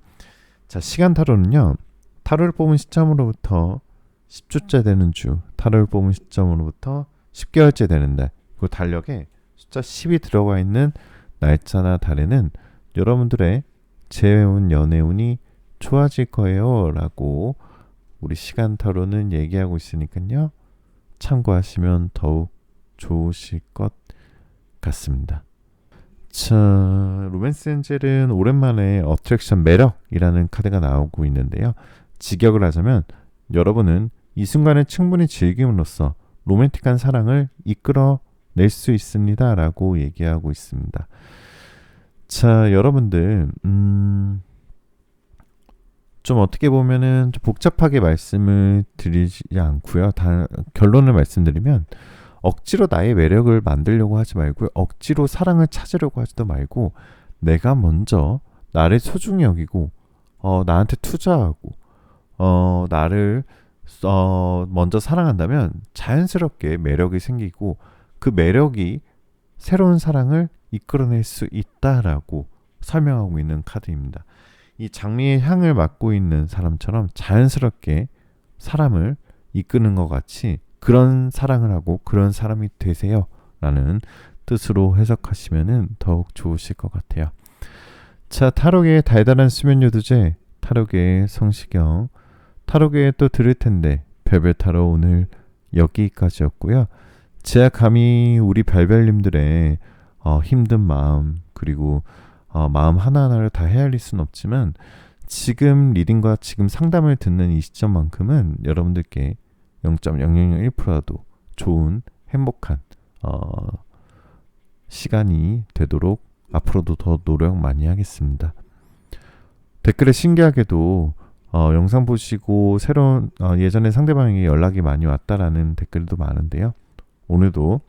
[SPEAKER 1] 자, 시간 타로는요. 타로를 뽑은 시점으로부터 10주째 되는 주, 타로를 뽑은 시점으로부터 10개월째 되는 달, 그리고 달력에 숫자 10이 들어가 있는 날짜나 달에는 여러분들의 재회운, 연애운이 좋아질 거예요 라고 우리 시간 타로는 얘기하고 있으니까요. 참고하시면 더욱 좋으실 것 같습니다. 자, 로맨스 엔젤은 오랜만에 어트랙션 매력이라는 카드가 나오고 있는데요. 직역을 하자면 여러분은 이 순간을 충분히 즐김으로써 로맨틱한 사랑을 이끌어낼 수 있습니다 라고 얘기하고 있습니다. 자, 여러분들 좀 어떻게 보면은 좀 복잡하게 말씀을 드리지 않고요. 결론을 말씀드리면 억지로 나의 매력을 만들려고 하지 말고요. 억지로 사랑을 찾으려고 하지도 말고 내가 먼저 나를 소중히 여기고 나한테 투자하고 나를 먼저 사랑한다면 자연스럽게 매력이 생기고 그 매력이 새로운 사랑을 이끌어낼 수 있다라고 설명하고 있는 카드입니다. 이 장미의 향을 맡고 있는 사람처럼 자연스럽게 사람을 이끄는 것 같이 그런 사랑을 하고 그런 사람이 되세요 라는 뜻으로 해석하시면 더욱 좋으실 것 같아요. 자, 타로계의 달달한 수면 요두제, 타로계의 성시경, 타로계에 또 들을 텐데 별별 타로 오늘 여기까지였고요. 제가 감히 우리 별별님들의 힘든 마음 그리고 마음 하나하나를 다 헤아릴 수는 없지만 지금 리딩과 지금 상담을 듣는 이 시점만큼은 여러분들께 0.0001%라도 좋은 행복한 시간이 되도록 앞으로도 더 노력 많이 하겠습니다. 댓글에 신기하게도 영상 보시고 새로운 예전에 상대방에게 연락이 많이 왔다라는 댓글도 많은데요. 오늘도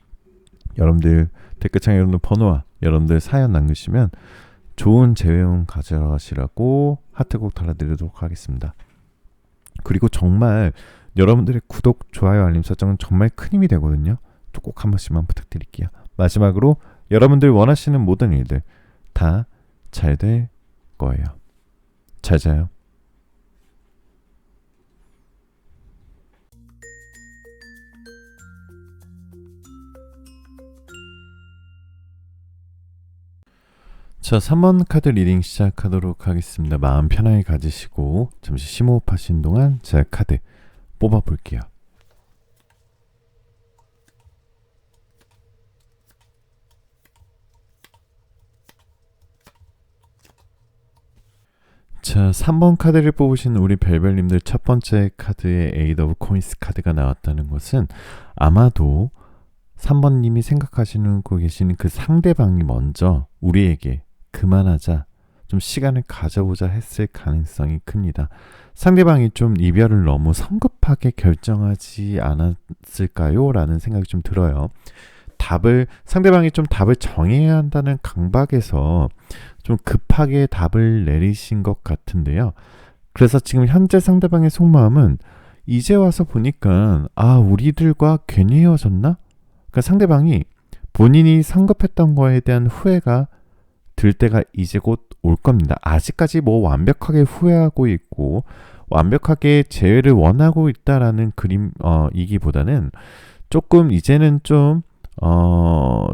[SPEAKER 1] 여러분들 댓글창에 여러분들 번호와 여러분들 사연 남기시면 좋은 재회운 가져가시라고 하트 꼭 달아드리도록 하겠습니다. 그리고 정말 여러분들의 구독, 좋아요, 알림 설정은 정말 큰 힘이 되거든요. 또 꼭 한 번씩만 부탁드릴게요. 마지막으로 여러분들 원하시는 모든 일들 다 잘 될 거예요. 잘 자요. 자, 3번 카드 리딩 시작하도록 하겠습니다. 마음 편하게 가지시고 잠시 심호흡하신 동안 제가 카드 뽑아볼게요. 자, 3번 카드를 뽑으신 우리 벨벨님들, 첫 번째 카드에 에이드 오브 코인스 카드가 나왔다는 것은 아마도 3번님이 생각하시고 계시는 그 상대방이 먼저 우리에게 그만하자, 좀 시간을 가져보자 했을 가능성이 큽니다. 상대방이 좀 이별을 너무 성급하게 결정하지 않았을까요? 라는 생각이 좀 들어요. 상대방이 좀 답을 정해야 한다는 강박에서 좀 급하게 답을 내리신 것 같은데요. 그래서 지금 현재 상대방의 속마음은 이제 와서 보니까 우리들과 괜히 헤어졌나? 그러니까 상대방이 본인이 성급했던 거에 대한 후회가 들 때가 이제 곧 올 겁니다. 아직까지 뭐 완벽하게 후회하고 있고 완벽하게 재회를 원하고 있다라는 이기보다는 조금 이제는 좀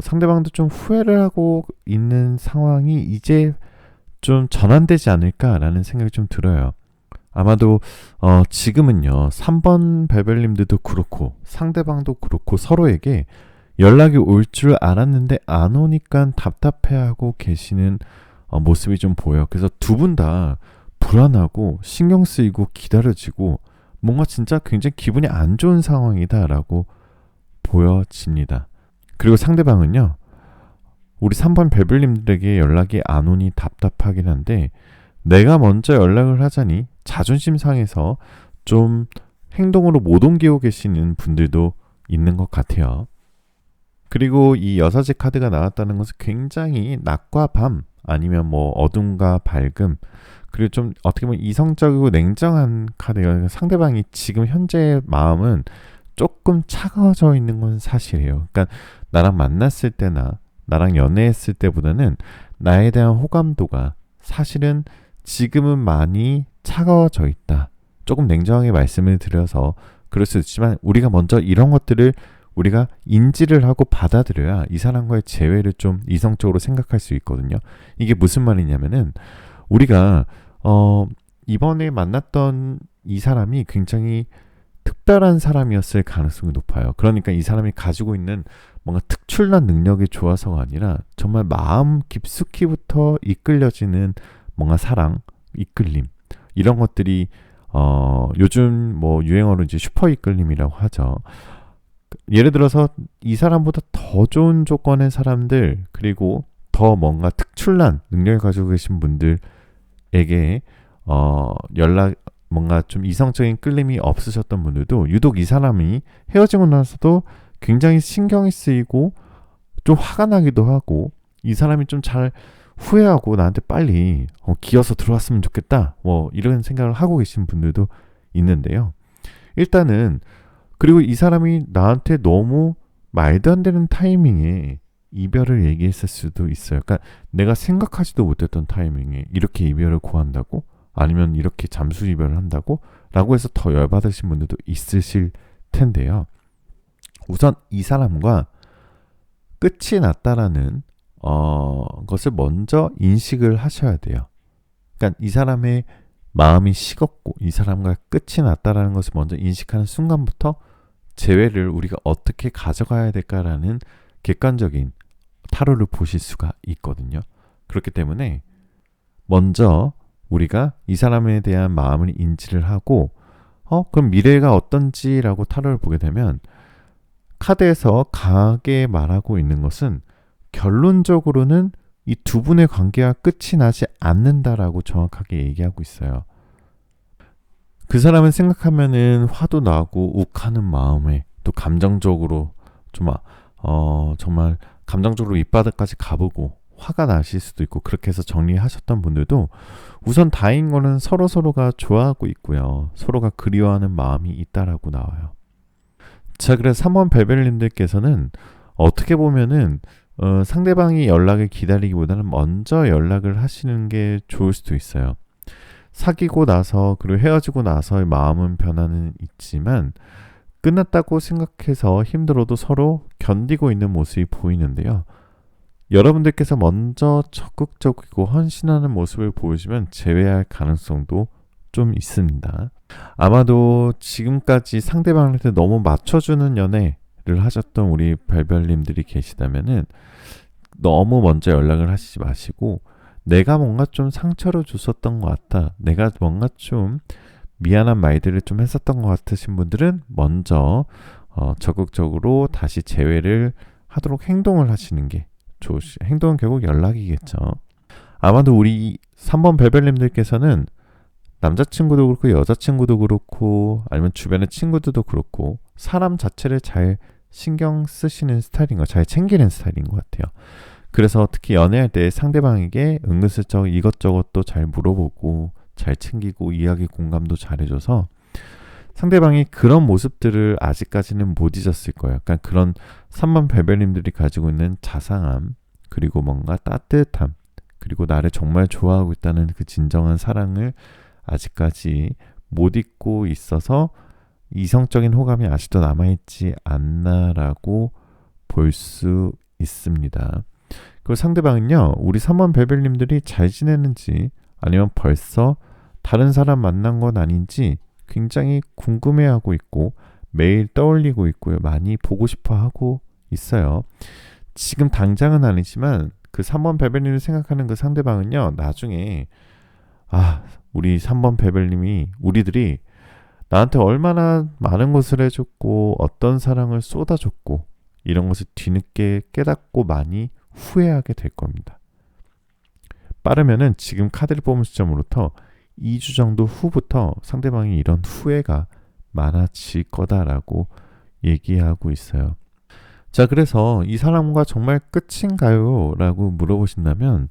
[SPEAKER 1] 상대방도 좀 후회를 하고 있는 상황이 이제 좀 전환되지 않을까라는 생각이 좀 들어요. 아마도 지금은요, 3번 벨벨님들도 그렇고 상대방도 그렇고 서로에게 연락이 올 줄 알았는데 안 오니까 답답해하고 계시는 모습이 좀 보여요. 그래서 두 분 다 불안하고 신경 쓰이고 기다려지고 뭔가 진짜 굉장히 기분이 안 좋은 상황이다라고 보여집니다. 그리고 상대방은요, 우리 3번 벨벨님들에게 연락이 안 오니 답답하긴 한데 내가 먼저 연락을 하자니 자존심 상해서 좀 행동으로 못 옮기고 계시는 분들도 있는 것 같아요. 그리고 이 여사제 카드가 나왔다는 것은 굉장히 낮과 밤, 아니면 뭐 어둠과 밝음, 그리고 좀 어떻게 보면 이성적이고 냉정한 카드예요. 상대방이 지금 현재 마음은 조금 차가워져 있는 건 사실이에요. 그러니까 나랑 만났을 때나 나랑 연애했을 때보다는 나에 대한 호감도가 사실은 지금은 많이 차가워져 있다. 조금 냉정하게 말씀을 드려서 그럴 수 있지만 우리가 먼저 이런 것들을 우리가 인지를 하고 받아들여야 이 사람과의 재회를 좀 이성적으로 생각할 수 있거든요. 이게 무슨 말이냐면은 우리가 이번에 만났던 이 사람이 굉장히 특별한 사람이었을 가능성이 높아요. 그러니까 이 사람이 가지고 있는 뭔가 특출난 능력이 좋아서가 아니라 정말 마음 깊숙이부터 이끌려지는 뭔가 사랑, 이끌림, 이런 것들이 요즘 뭐 유행어로 이제 슈퍼 이끌림이라고 하죠. 예를 들어서 이 사람보다 더 좋은 조건의 사람들, 그리고 더 뭔가 특출난 능력을 가지고 계신 분들에게 뭔가 좀 이성적인 끌림이 없으셨던 분들도 유독 이 사람이 헤어지고 나서도 굉장히 신경이 쓰이고 좀 화가 나기도 하고 이 사람이 좀 잘 후회하고 나한테 빨리 기어서 들어왔으면 좋겠다, 뭐 이런 생각을 하고 계신 분들도 있는데요. 일단은 그리고 이 사람이 나한테 너무 말도 안 되는 타이밍에 이별을 얘기했을 수도 있어요. 그러니까 내가 생각하지도 못했던 타이밍에 이렇게 이별을 고한다고? 아니면 이렇게 잠수 이별을 한다고? 라고 해서 더 열받으신 분들도 있으실 텐데요. 우선 이 사람과 끝이 났다라는 것을 먼저 인식을 하셔야 돼요. 그러니까 이 사람의 마음이 식었고 이 사람과 끝이 났다라는 것을 먼저 인식하는 순간부터 재회를 우리가 어떻게 가져가야 될까라는 객관적인 타로를 보실 수가 있거든요. 그렇기 때문에 먼저 우리가 이 사람에 대한 마음을 인지를 하고 그럼 미래가 어떤지라고 타로를 보게 되면 카드에서 강하게 말하고 있는 것은 결론적으로는 이 두 분의 관계가 끝이 나지 않는다라고 정확하게 얘기하고 있어요. 그 사람을 생각하면은 화도 나고 욱하는 마음에 또 감정적으로 정말 감정적으로 밑바닥까지 가보고 화가 나실 수도 있고, 그렇게 해서 정리하셨던 분들도 우선 다행인 거는 서로가 좋아하고 있고요. 서로가 그리워하는 마음이 있다라고 나와요. 자, 그래서 3번 벨벨님들께서는 어떻게 보면은 상대방이 연락을 기다리기보다는 먼저 연락을 하시는 게 좋을 수도 있어요. 사귀고 나서 그리고 헤어지고 나서의 마음은 변화는 있지만 끝났다고 생각해서 힘들어도 서로 견디고 있는 모습이 보이는데요. 여러분들께서 먼저 적극적이고 헌신하는 모습을 보여주면 제외할 가능성도 좀 있습니다. 아마도 지금까지 상대방한테 너무 맞춰주는 연애를 하셨던 우리 별별님들이 계시다면은 너무 먼저 연락을 하시지 마시고, 내가 뭔가 좀 상처를 줬었던 것 같다, 내가 뭔가 좀 미안한 말들을 좀 했었던 것 같으신 분들은 먼저 적극적으로 다시 재회를 하도록 행동을 하시는 게 행동은 결국 연락이겠죠. 아마도 우리 3번 별별님들께서는 남자친구도 그렇고 여자친구도 그렇고 아니면 주변의 친구들도 그렇고 사람 자체를 잘 신경 쓰시는 스타일인 거, 잘 챙기는 스타일인 것 같아요. 그래서 특히 연애할 때 상대방에게 은근슬쩍 이것저것도 잘 물어보고 잘 챙기고 이야기 공감도 잘해줘서 상대방이 그런 모습들을 아직까지는 못 잊었을 거예요. 약간 그런 3번 별별님들이 가지고 있는 자상함, 그리고 뭔가 따뜻함, 그리고 나를 정말 좋아하고 있다는 그 진정한 사랑을 아직까지 못 잊고 있어서 이성적인 호감이 아직도 남아있지 않나라고 볼 수 있습니다. 그리고 상대방은요, 우리 3번 별별님들이 잘 지내는지 아니면 벌써 다른 사람 만난 건 아닌지 굉장히 궁금해하고 있고 매일 떠올리고 있고요. 많이 보고 싶어 하고 있어요. 지금 당장은 아니지만 그 3번 별별님을 생각하는 그 상대방은요, 나중에 우리 3번 별별님이 우리들이 나한테 얼마나 많은 것을 해줬고 어떤 사랑을 쏟아줬고 이런 것을 뒤늦게 깨닫고 많이 후회하게 될 겁니다. 빠르면은 지금 카드를 뽑은 시점으로부터 2주 정도 후부터 상대방이 이런 후회가 많아질 거다라고 얘기하고 있어요. 자, 그래서 이 사람과 정말 끝인가요? 라고 물어보신다면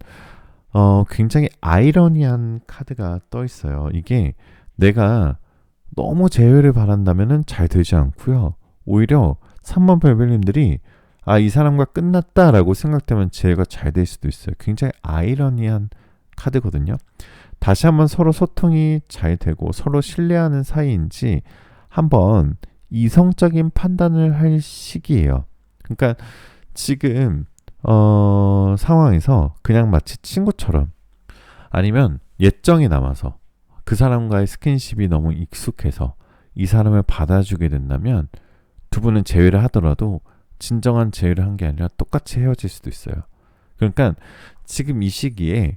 [SPEAKER 1] 굉장히 아이러니한 카드가 떠 있어요. 이게 내가 너무 재회를 바란다면은 잘 되지 않고요. 오히려 3번 별별님들이 이 사람과 끝났다라고 생각되면 재회가 잘 될 수도 있어요. 굉장히 아이러니한 카드거든요. 다시 한번 서로 소통이 잘 되고 서로 신뢰하는 사이인지 한번 이성적인 판단을 할 시기예요. 그러니까 지금 상황에서 그냥 마치 친구처럼 아니면 예정이 남아서 그 사람과의 스킨십이 너무 익숙해서 이 사람을 받아주게 된다면 두 분은 재회를 하더라도 진정한 재회를 한 게 아니라 똑같이 헤어질 수도 있어요. 그러니까 지금 이 시기에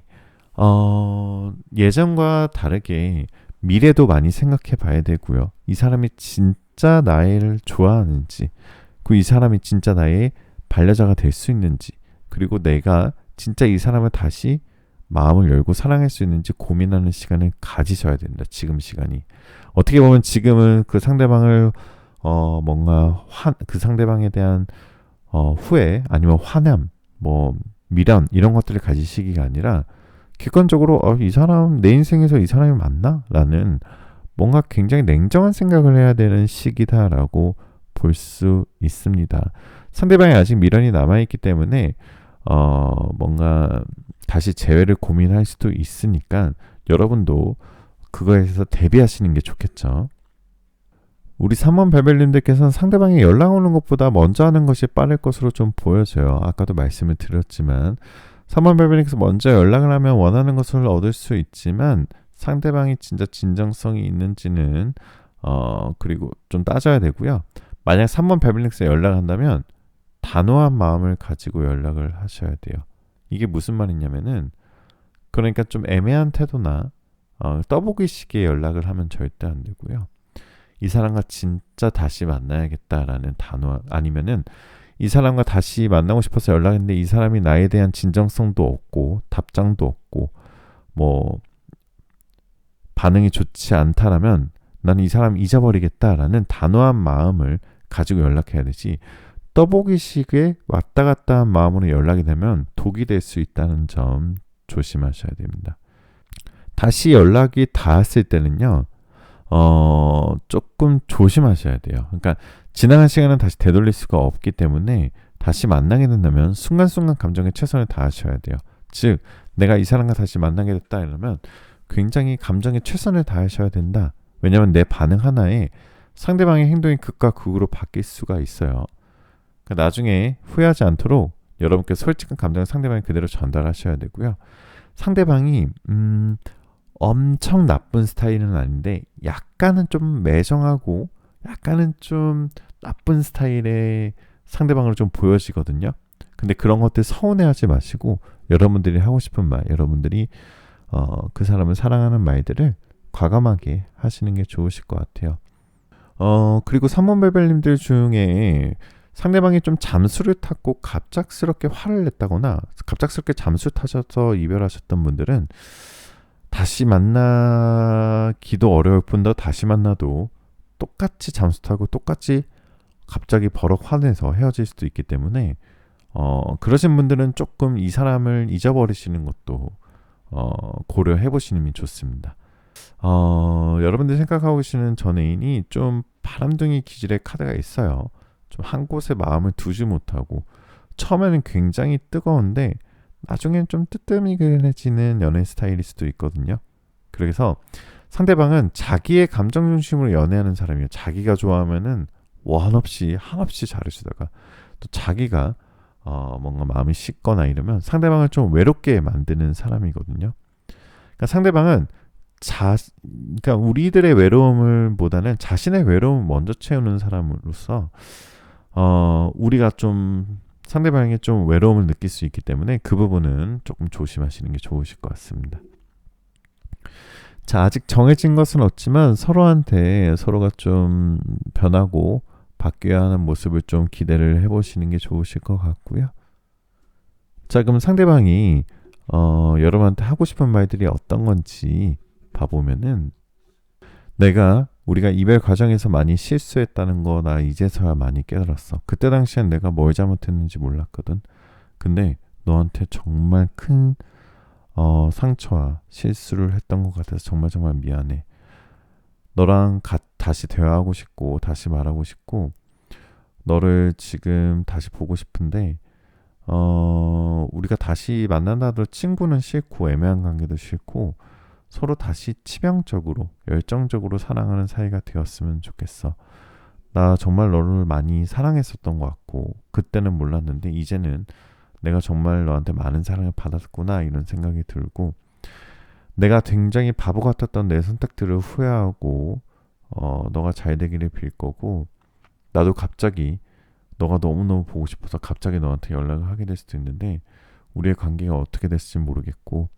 [SPEAKER 1] 예전과 다르게 미래도 많이 생각해 봐야 되고요. 이 사람이 진짜 나를 좋아하는지, 그 이 사람이 진짜 나의 반려자가 될 수 있는지, 그리고 내가 진짜 이 사람을 다시 마음을 열고 사랑할 수 있는지 고민하는 시간을 가지셔야 된다. 지금 시간이. 어떻게 보면 지금은 그 상대방을 뭔가 그 상대방에 대한 후회 아니면 화남, 미련 이런 것들을 가질 시기가 아니라 객관적으로 이 사람 내 인생에서 이 사람이 맞나? 라는 뭔가 굉장히 냉정한 생각을 해야 되는 시기다라고 볼 수 있습니다. 상대방이 아직 미련이 남아있기 때문에 뭔가 다시 재회를 고민할 수도 있으니까 여러분도 그거에 대해서 대비하시는 게 좋겠죠. 우리 3번 별별님들께서는 상대방이 연락 오는 것보다 먼저 하는 것이 빠를 것으로 좀 보여져요. 아까도 말씀을 드렸지만 3번 별별님께서 먼저 연락을 하면 원하는 것을 얻을 수 있지만 상대방이 진짜 진정성이 있는지는 그리고 좀 따져야 되고요. 만약 3번 별별님께서 연락한다면 단호한 마음을 가지고 연락을 하셔야 돼요. 이게 무슨 말이냐면은 그러니까 좀 애매한 태도나 떠보기식의 연락을 하면 절대 안 되고요. 이 사람과 진짜 다시 만나야겠다라는 단호, 아니면은 이 사람과 다시 만나고 싶어서 연락했는데 이 사람이 나에 대한 진정성도 없고 답장도 없고 반응이 좋지 않다라면 나는 이 사람 잊어버리겠다라는 단호한 마음을 가지고 연락해야 되지, 떠보기식의 왔다 갔다 한 마음으로 연락이 되면 독이 될 수 있다는 점 조심하셔야 됩니다. 다시 연락이 닿았을 때는요, 조금 조심하셔야 돼요. 그러니까 지나간 시간은 다시 되돌릴 수가 없기 때문에 다시 만나게 된다면 순간순간 감정에 최선을 다하셔야 돼요. 즉 내가 이 사람과 다시 만나게 됐다 이러면 굉장히 감정에 최선을 다하셔야 된다. 왜냐하면 내 반응 하나에 상대방의 행동이 극과 극으로 바뀔 수가 있어요. 그러니까 나중에 후회하지 않도록 여러분께 솔직한 감정을 상대방이 그대로 전달하셔야 되고요. 상대방이 엄청 나쁜 스타일은 아닌데 약간은 좀 매정하고 약간은 좀 나쁜 스타일의 상대방으로 좀 보여지거든요. 근데 그런 것들 서운해하지 마시고 여러분들이 하고 싶은 말, 여러분들이 그 사람을 사랑하는 말들을 과감하게 하시는 게 좋으실 것 같아요. 그리고 3번 벨벨님들 중에 상대방이 좀 잠수를 탔고 갑작스럽게 화를 냈다거나 갑작스럽게 잠수 타셔서 이별하셨던 분들은 다시 만나기도 어려울 뿐더 다시 만나도 똑같이 잠수 타고 똑같이 갑자기 버럭 화내서 헤어질 수도 있기 때문에 그러신 분들은 조금 이 사람을 잊어버리시는 것도 고려해 보시는 게 좋습니다. 여러분들이 생각하고 계시는 전애인이 좀 바람둥이 기질의 카드가 있어요. 좀 한 곳에 마음을 두지 못하고 처음에는 굉장히 뜨거운데 나중엔 좀 뜨뜻미근해지는 연애 스타일일 수도 있거든요. 그래서 상대방은 자기의 감정 중심으로 연애하는 사람이에요. 자기가 좋아하면은 한없이 잘해주다가 또 자기가 뭔가 마음이 식거나 이러면 상대방을 좀 외롭게 만드는 사람이거든요. 그러니까 상대방은 그러니까 우리들의 외로움을 보다는 자신의 외로움을 먼저 채우는 사람으로서 우리가 좀 상대방에게 좀 외로움을 느낄 수 있기 때문에 그 부분은 조금 조심하시는 게 좋으실 것 같습니다. 자, 아직 정해진 것은 없지만 서로한테 서로가 좀 변하고 바뀌어야 하는 모습을 좀 기대를 해보시는 게 좋으실 것 같고요. 자, 그럼 상대방이 여러분한테 하고 싶은 말들이 어떤 건지 봐보면은 우리가 이별 과정에서 많이 실수했다는 거 나 이제서야 많이 깨달았어. 그때 당시엔 내가 뭘 잘못했는지 몰랐거든. 근데 너한테 정말 큰 상처와 실수를 했던 것 같아서 정말 미안해. 너랑 다시 대화하고 싶고 다시 말하고 싶고 너를 지금 다시 보고 싶은데 우리가 다시 만난다도 친구는 싫고 애매한 관계도 싫고 서로 다시 치명적으로 열정적으로 사랑하는 사이가 되었으면 좋겠어. 나 정말 너를 많이 사랑했었던 것 같고 그때는 몰랐는데 이제는 내가 정말 너한테 많은 사랑을 받았구나 이런 생각이 들고 내가 굉장히 바보 같았던 내 선택들을 후회하고 너가 잘 되기를 빌 거고 나도 갑자기 너가 너무너무 보고 싶어서 갑자기 너한테 연락을 하게 될 수도 있는데 우리의 관계가 어떻게 됐을지 모르겠고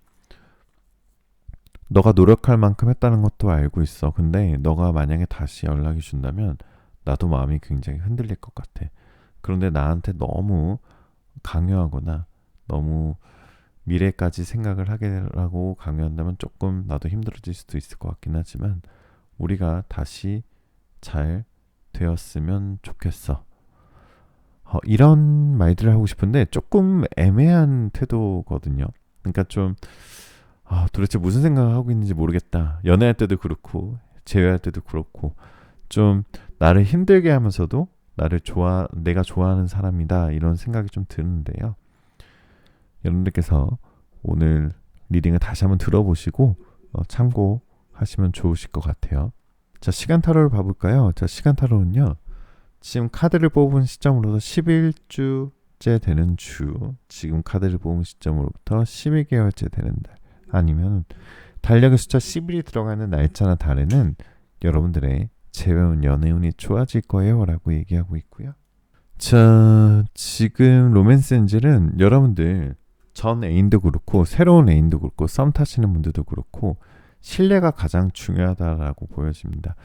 [SPEAKER 1] 너가 노력할 만큼 했다는 것도 알고 있어. 근데 너가 만약에 다시 연락이 준다면 나도 마음이 굉장히 흔들릴 것 같아. 그런데 나한테 너무 강요하거나 너무 미래까지 생각을 하고 강요한다면 조금 나도 힘들어질 수도 있을 것 같긴 하지만 우리가 다시 잘 되었으면 좋겠어. 이런 말들을 하고 싶은데 조금 애매한 태도거든요. 그러니까 좀 도대체 무슨 생각을 하고 있는지 모르겠다. 연애할 때도 그렇고 재회할 때도 그렇고 좀 나를 힘들게 하면서도 내가 좋아하는 사람이다 이런 생각이 좀 드는데요. 여러분들께서 오늘 리딩을 다시 한번 들어보시고 참고하시면 좋으실 것 같아요. 자, 시간 타로를 봐볼까요? 자, 시간 타로는요. 지금 카드를 뽑은 시점으로서 11주째 되는 주, 지금 카드를 뽑은 시점으로부터 12개월째 되는 달, 아니면 달력의 숫자 10일이 들어가는 날짜나 달에는 여러분들의 재회운 연애운이 좋아질 거예요 라고 얘기하고 있고요. 자, 지금 로맨스 엔젤은 여러분들 전 애인도 그렇고 새로운 애인도 그렇고 썸 타시는 분들도 그렇고 신뢰가 가장 중요하다라고 보여집니다.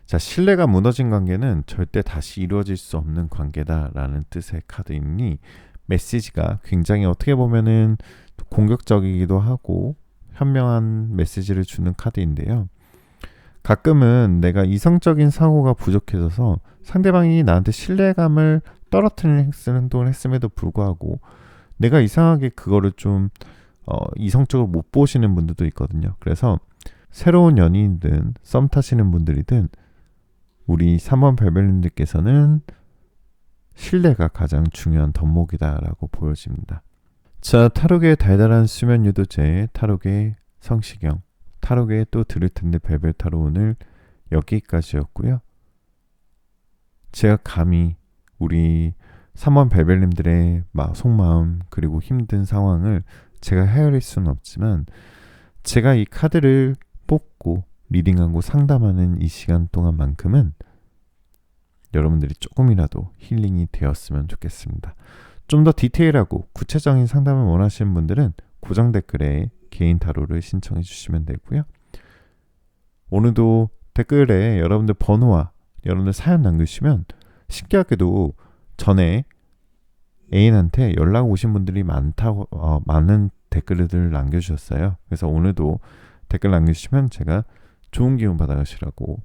[SPEAKER 1] 자, 신뢰가 무너진 관계는 절대 다시 이루어질 수 없는 관계다라는 뜻의 카드이니 메시지가 굉장히 어떻게 보면은 공격적이기도 하고 현명한 메시지를 주는 카드인데요. 가끔은 내가 이성적인 사고가 부족해져서 상대방이 나한테 신뢰감을 떨어뜨리는 행동을 했음에도 불구하고 내가 이상하게 그거를 좀 이성적으로 못 보시는 분들도 있거든요. 그래서 새로운 연인이든 썸 타시는 분들이든 우리 3번 별별님들께서는 신뢰가 가장 중요한 덕목이다라고 보여집니다. 자, 타로계의 달달한 수면 유도제, 타로계의 성시경, 타로계에 또 들을 텐데 별별 타로 오늘 여기까지였고요. 제가 감히 우리 3번 벨벨님들의 속마음 그리고 힘든 상황을 제가 헤아릴 수는 없지만 제가 이 카드를 뽑고 리딩하고 상담하는 이 시간 동안만큼은 여러분들이 조금이라도 힐링이 되었으면 좋겠습니다. 좀 더 디테일하고 구체적인 상담을 원하시는 분들은 고정 댓글에 개인 타로를 신청해 주시면 되고요. 오늘도 댓글에 여러분들 번호와 여러분들 사연 남겨주시면 신기하게도 전에 애인한테 연락 오신 분들이 많은 댓글을 남겨주셨어요. 그래서 오늘도 댓글 남겨주시면 제가 좋은 기운 받아가시라고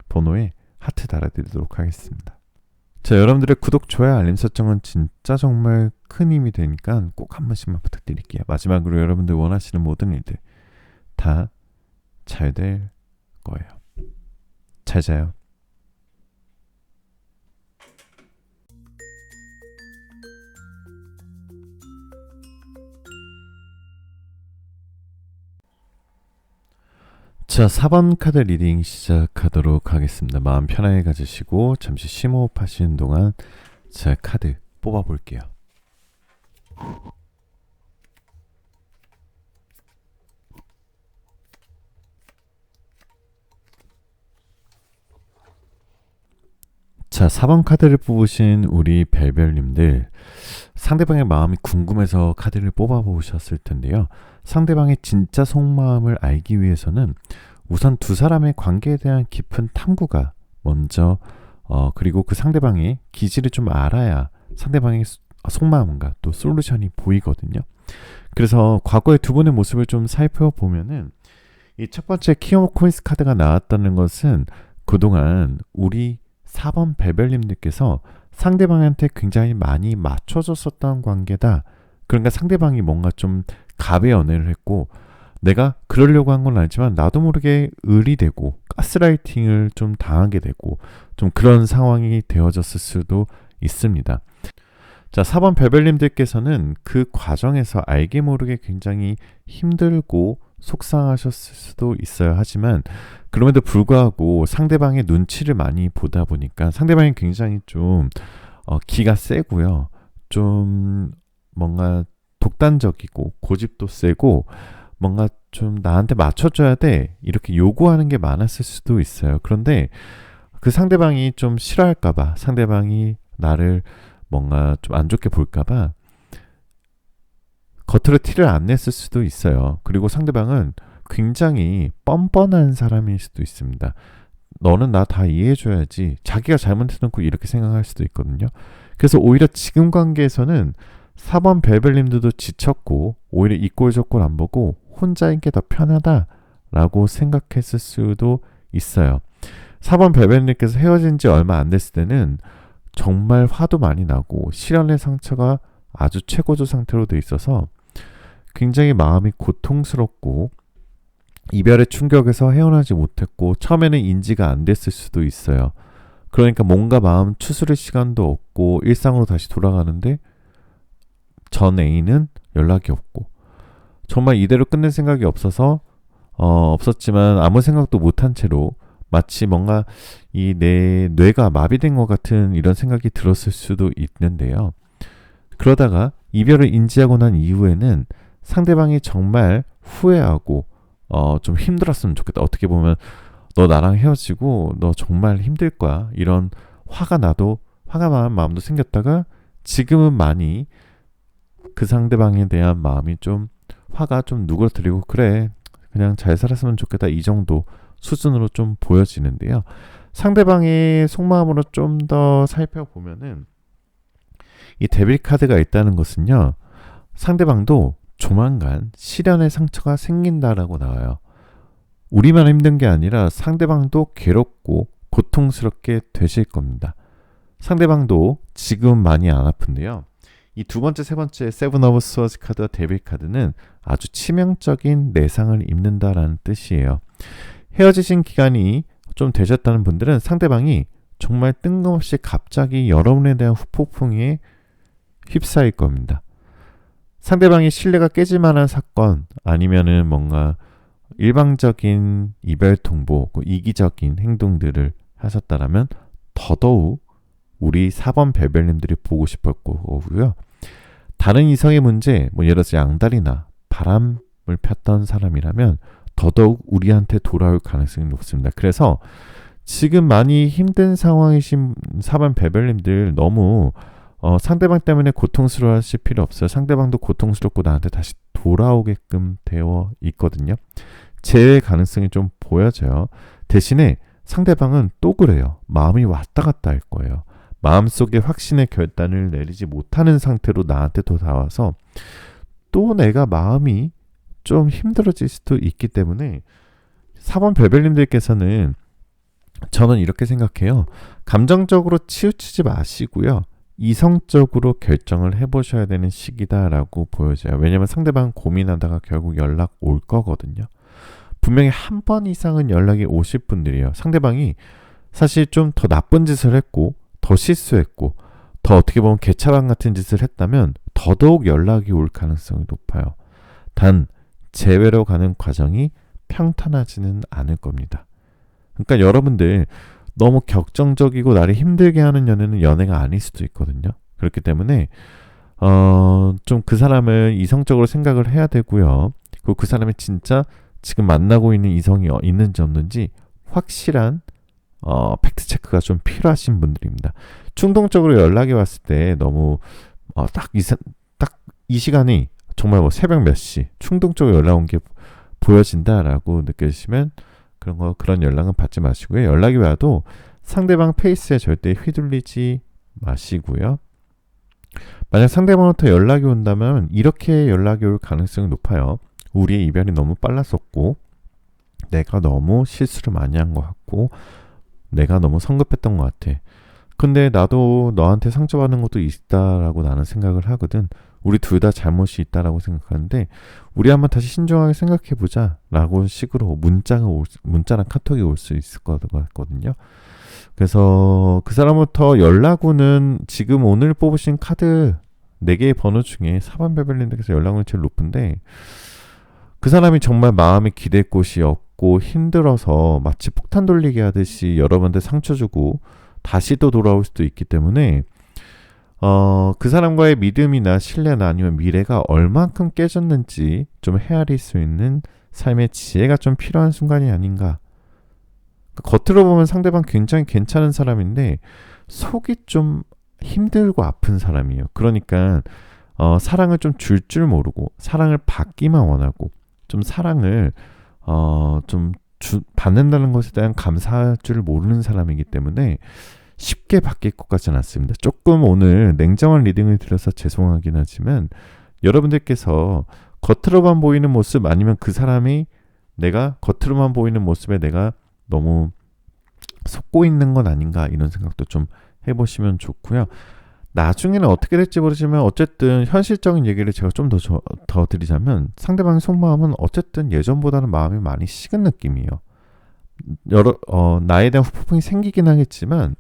[SPEAKER 1] 번호에 하트 달아드리도록 하겠습니다. 자, 여러분들의 구독, 좋아요, 알림 설정은 진짜 정말 큰 힘이 되니까 꼭 한 번씩만 부탁드릴게요. 마지막으로 여러분들 원하시는 모든 일들 다 잘 될 거예요. 잘 자요. 자, 4번 카드 리딩 시작하도록 하겠습니다. 마음 편하게 가지시고 잠시 심호흡 하시는 동안 제 카드 뽑아볼게요. 자, 4번 카드를 뽑으신 우리 벨벨님들, 상대방의 마음이 궁금해서 카드를 뽑아보셨을 텐데요. 상대방의 진짜 속마음을 알기 위해서는 우선 두 사람의 관계에 대한 깊은 탐구가 먼저 그리고 그 상대방의 기질을 좀 알아야 상대방의 속마음과 또 솔루션이 보이거든요. 그래서 과거의 두 분의 모습을 좀 살펴보면은 이 첫 번째 킹 오브 코인스 카드가 나왔다는 것은 그동안 우리 4번 벨벨님들께서 상대방한테 굉장히 많이 맞춰줬었던 관계다. 그러니까 상대방이 뭔가 좀 갑의 연애를 했고 내가 그러려고 한 건 아니지만 나도 모르게 의리되고 가스라이팅을 좀 당하게 되고 좀 그런 상황이 되어졌을 수도 있습니다. 자, 4번 벨벨님들께서는 그 과정에서 알게 모르게 굉장히 힘들고 속상하셨을 수도 있어요. 하지만 그럼에도 불구하고 상대방의 눈치를 많이 보다 보니까 상대방이 굉장히 좀 기가 세고요. 좀 뭔가 독단적이고 고집도 세고 뭔가 좀 나한테 맞춰줘야 돼 이렇게 요구하는 게 많았을 수도 있어요. 그런데 그 상대방이 좀 싫어할까봐 상대방이 나를 뭔가 좀 안 좋게 볼까봐 겉으로 티를 안 냈을 수도 있어요. 그리고 상대방은 굉장히 뻔뻔한 사람일 수도 있습니다. 너는 나 다 이해해줘야지. 자기가 잘못해놓고 이렇게 생각할 수도 있거든요. 그래서 오히려 지금 관계에서는 4번 벨벨님들도 지쳤고 오히려 이 꼴 저 꼴 안 보고 혼자인 게 더 편하다라고 생각했을 수도 있어요. 4번 벨벨님께서 헤어진 지 얼마 안 됐을 때는 정말 화도 많이 나고 실연의 상처가 아주 최고조 상태로 돼 있어서 굉장히 마음이 고통스럽고 이별의 충격에서 헤어나지 못했고 처음에는 인지가 안 됐을 수도 있어요. 그러니까 뭔가 마음 추스릴 시간도 없고 일상으로 다시 돌아가는데 전 애인은 연락이 없고 정말 이대로 끝낼 생각이 없었지만 아무 생각도 못한 채로 마치 뭔가 이 내 뇌가 마비된 것 같은 이런 생각이 들었을 수도 있는데요. 그러다가 이별을 인지하고 난 이후에는 상대방이 정말 후회하고 좀 힘들었으면 좋겠다. 어떻게 보면 너 나랑 헤어지고 너 정말 힘들 거야. 이런 화가 나는 마음도 생겼다가 지금은 많이 그 상대방에 대한 마음이 좀 화가 좀 누그러뜨리고 그래 그냥 잘 살았으면 좋겠다 이 정도 수준으로 좀 보여지는데요. 상대방의 속마음으로 좀 더 살펴보면은 이 데빌 카드가 있다는 것은요. 상대방도 조만간 실연의 상처가 생긴다라고 나와요. 우리만 힘든 게 아니라 상대방도 괴롭고 고통스럽게 되실 겁니다. 상대방도 지금 많이 안 아픈데요. 이 두 번째, 세 번째 세븐 오브 스워즈 카드와 데빌 카드는 아주 치명적인 내상을 입는다라는 뜻이에요. 헤어지신 기간이 좀 되셨다는 분들은 상대방이 정말 뜬금없이 갑자기 여러분에 대한 후폭풍에 휩싸일 겁니다. 상대방이 신뢰가 깨질 만한 사건 아니면은 뭔가 일방적인 이별 통보, 이기적인 행동들을 하셨다라면 더더욱 우리 4번 별별님들이 보고 싶을 거고요. 다른 이성의 문제, 뭐 예를 들어서 양다리나 바람을 폈던 사람이라면 더더욱 우리한테 돌아올 가능성이 높습니다. 그래서 지금 많이 힘든 상황이신 4번 별별님들 너무 상대방 때문에 고통스러워하실 필요 없어요. 상대방도 고통스럽고 나한테 다시 돌아오게끔 되어 있거든요. 재회 가능성이 좀 보여져요. 대신에 상대방은 또 그래요. 마음이 왔다 갔다 할 거예요. 마음속에 확신의 결단을 내리지 못하는 상태로 나한테 돌아와서 또 내가 마음이 좀 힘들어질 수도 있기 때문에 4번 별별님들께서는 저는 이렇게 생각해요. 감정적으로 치우치지 마시고요. 이성적으로 결정을 해보셔야 되는 시기다라고 보여져요. 왜냐면 상대방 고민하다가 결국 연락 올 거거든요. 분명히 한 번 이상은 연락이 오실 분들이에요. 상대방이 사실 좀 더 나쁜 짓을 했고 더 실수했고 더 어떻게 보면 개차반 같은 짓을 했다면 더더욱 연락이 올 가능성이 높아요. 단 재회로 가는 과정이 평탄하지는 않을 겁니다. 그러니까 여러분들 너무 격정적이고 나를 힘들게 하는 연애는 연애가 아닐 수도 있거든요. 그렇기 때문에 좀 그 사람을 이성적으로 생각을 해야 되고요. 그리고 그 사람이 진짜 지금 만나고 있는 이성이 있는지 없는지 확실한 팩트 체크가 좀 필요하신 분들입니다. 충동적으로 연락이 왔을 때 너무 딱 이 시간이 정말 뭐 새벽 몇 시 충동적으로 연락 온 게 보여진다라고 느껴지시면 그런 연락은 받지 마시고요. 연락이 와도 상대방 페이스에 절대 휘둘리지 마시고요. 만약 상대방부터 연락이 온다면 이렇게 연락이 올 가능성이 높아요. 우리의 이별이 너무 빨랐었고 내가 너무 실수를 많이 한 것 같고 내가 너무 성급했던 것 같아. 근데 나도 너한테 상처받는 것도 있다라고 나는 생각을 하거든. 우리 둘 다 잘못이 있다라고 생각하는데 우리 한번 다시 신중하게 생각해보자 라고 식으로 문자랑 카톡이 올 수 있을 것 같거든요. 그래서 그 사람부터 연락 오는 지금 오늘 뽑으신 카드 4개의 번호 중에 4번 별별님들께서 연락 오는 제일 높은데 그 사람이 정말 마음에 기댈 곳이 없고 힘들어서 마치 폭탄 돌리기 하듯이 여러분한테 상처 주고 다시 또 돌아올 수도 있기 때문에 그 사람과의 믿음이나 신뢰나 아니면 미래가 얼만큼 깨졌는지 좀 헤아릴 수 있는 삶의 지혜가 좀 필요한 순간이 아닌가. 겉으로 보면 상대방 굉장히 괜찮은 사람인데 속이 좀 힘들고 아픈 사람이에요. 그러니까 사랑을 좀 줄 모르고 사랑을 받기만 원하고 좀 사랑을 받는다는 것에 대한 감사할 줄 모르는 사람이기 때문에 쉽게 바뀔 것 같지는 않습니다. 조금 오늘 냉정한 리딩을 드려서 죄송하긴 하지만 여러분들께서 겉으로만 보이는 모습 아니면 그 사람이 내가 겉으로만 보이는 모습에 내가 너무 속고 있는 건 아닌가 이런 생각도 좀 해보시면 좋고요. 나중에는 어떻게 될지 모르지만 어쨌든 현실적인 얘기를 제가 좀 더 드리자면 상대방의 속마음은 어쨌든 예전보다는 마음이 많이 식은 느낌이에요. 나에 대한 후폭풍이 생기긴 하겠지만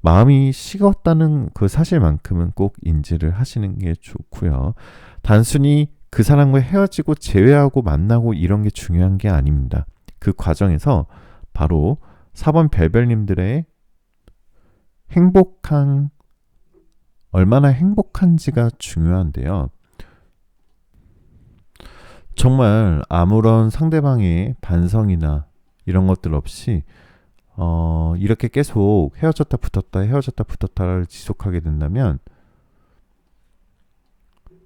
[SPEAKER 1] 마음이 식었다는 그 사실만큼은 꼭 인지를 하시는 게 좋고요. 단순히 그 사람과 헤어지고 재회하고 만나고 이런 게 중요한 게 아닙니다. 그 과정에서 바로 4번 별별님들의 얼마나 행복한지가 중요한데요. 정말 아무런 상대방의 반성이나 이런 것들 없이 이렇게 계속 헤어졌다 붙었다를 지속하게 된다면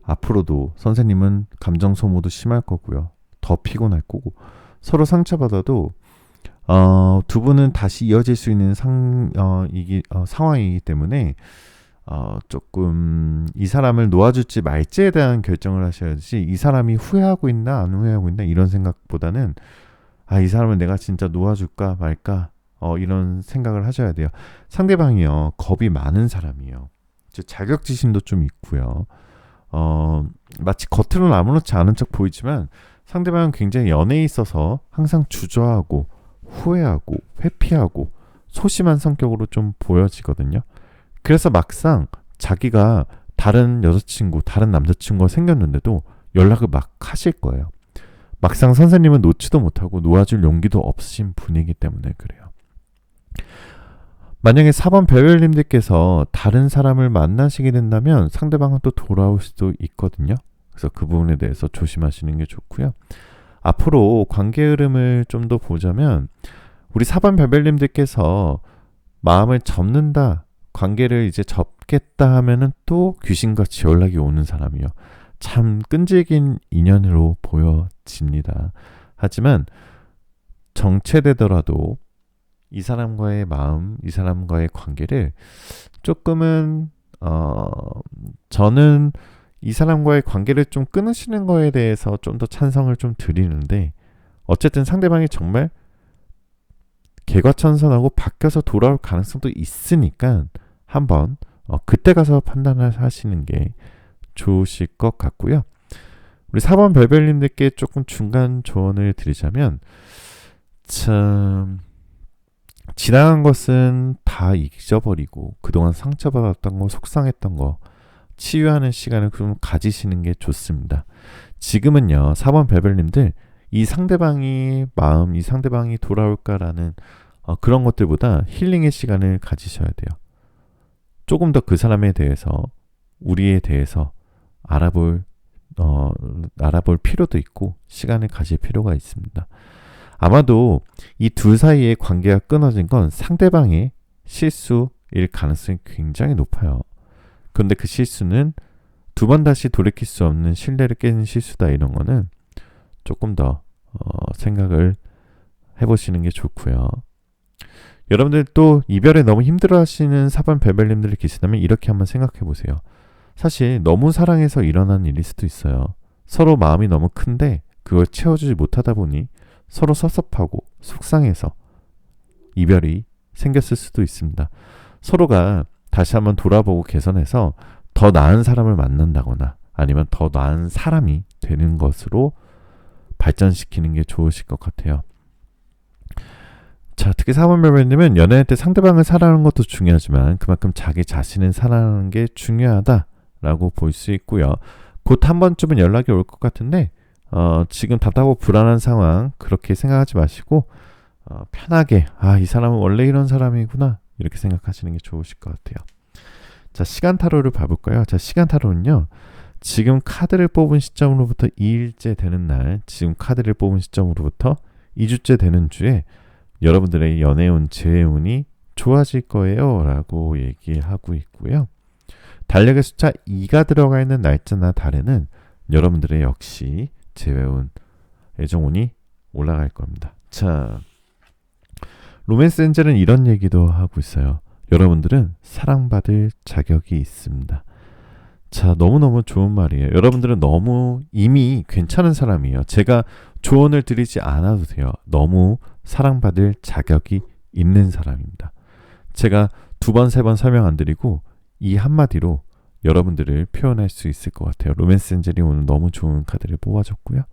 [SPEAKER 1] 앞으로도 선생님은 감정 소모도 심할 거고요. 더 피곤할 거고 서로 상처받아도 두 분은 다시 이어질 수 있는 상황이기 때문에 조금 이 사람을 놓아줄지 말지에 대한 결정을 하셔야지 이 사람이 후회하고 있나 안 후회하고 있나 이런 생각보다는 이 사람을 내가 진짜 놓아줄까 말까 이런 생각을 하셔야 돼요. 상대방이요 겁이 많은 사람이에요. 자격지심도 좀 있고요. 마치 겉으로는 아무렇지 않은 척 보이지만 상대방은 굉장히 연애에 있어서 항상 주저하고 후회하고 회피하고 소심한 성격으로 좀 보여지거든요. 그래서 막상 자기가 다른 여자친구, 다른 남자친구가 생겼는데도 연락을 막 하실 거예요. 막상 선생님은 놓지도 못하고 놓아줄 용기도 없으신 분이기 때문에 그래요. 만약에 4번 별별님들께서 다른 사람을 만나시게 된다면 상대방은 또 돌아올 수도 있거든요. 그래서 그 부분에 대해서 조심하시는 게 좋고요. 앞으로 관계 흐름을 좀 더 보자면 우리 4번 별별님들께서 마음을 접는다, 관계를 이제 접겠다 하면은 또 귀신같이 연락이 오는 사람이요. 참 끈질긴 인연으로 보여집니다. 하지만 정체되더라도 이 사람과의 마음, 이 사람과의 관계를 조금은 저는 이 사람과의 관계를 좀 끊으시는 거에 대해서 좀 더 찬성을 좀 드리는데, 어쨌든 상대방이 정말 개과천선하고 바뀌어서 돌아올 가능성도 있으니까 한번 그때 가서 판단을 하시는 게 좋으실 것 같고요. 우리 4번 별별님들께 조금 중간 조언을 드리자면, 참 지나간 것은 다 잊어버리고 그동안 상처받았던 거, 속상했던 거 치유하는 시간을 좀 가지시는 게 좋습니다. 지금은요, 4번 별별님들, 이 상대방이 마음, 이 상대방이 돌아올까라는 그런 것들보다 힐링의 시간을 가지셔야 돼요. 조금 더 그 사람에 대해서, 우리에 대해서 알아볼 필요도 있고 시간을 가질 필요가 있습니다. 아마도 이 둘 사이의 관계가 끊어진 건 상대방의 실수일 가능성이 굉장히 높아요. 그런데 그 실수는 두 번 다시 돌이킬 수 없는 신뢰를 깨는 실수다, 이런 거는 조금 더 생각을 해보시는 게 좋고요. 여러분들 또 이별에 너무 힘들어하시는 4번 별별님들이 계시다면 이렇게 한번 생각해 보세요. 사실 너무 사랑해서 일어난 일일 수도 있어요. 서로 마음이 너무 큰데 그걸 채워주지 못하다 보니 서로 섭섭하고 속상해서 이별이 생겼을 수도 있습니다. 서로가 다시 한번 돌아보고 개선해서 더 나은 사람을 만난다거나 아니면 더 나은 사람이 되는 것으로 발전시키는 게 좋으실 것 같아요. 자, 특히 4번 별별님은 연애할 때 상대방을 사랑하는 것도 중요하지만 그만큼 자기 자신을 사랑하는 게 중요하다라고 볼 수 있고요. 곧 한 번쯤은 연락이 올 것 같은데 지금 답답하고 불안한 상황 그렇게 생각하지 마시고 편하게 이 사람은 원래 이런 사람이구나 이렇게 생각하시는 게 좋으실 것 같아요. 자, 시간 타로를 봐볼까요? 자, 시간 타로는요, 지금 카드를 뽑은 시점으로부터 2일째 되는 날, 지금 카드를 뽑은 시점으로부터 2주째 되는 주에 여러분들의 연애운, 재운이 좋아질 거예요 라고 얘기하고 있고요. 달력의 숫자 2가 들어가 있는 날짜나 달에는 여러분들의 역시 재운, 애정운이 올라갈 겁니다. 자, 로맨스 엔젤은 이런 얘기도 하고 있어요. 여러분들은 사랑받을 자격이 있습니다. 자, 너무너무 좋은 말이에요. 여러분들은 너무 이미 괜찮은 사람이에요. 제가 조언을 드리지 않아도 돼요. 너무 사랑받을 자격이 있는 사람입니다. 제가 2번, 3번 설명 안 드리고 이 한마디로 여러분들을 표현할 수 있을 것 같아요. 로맨스 엔젤이 오늘 너무 좋은 카드를 뽑아줬고요.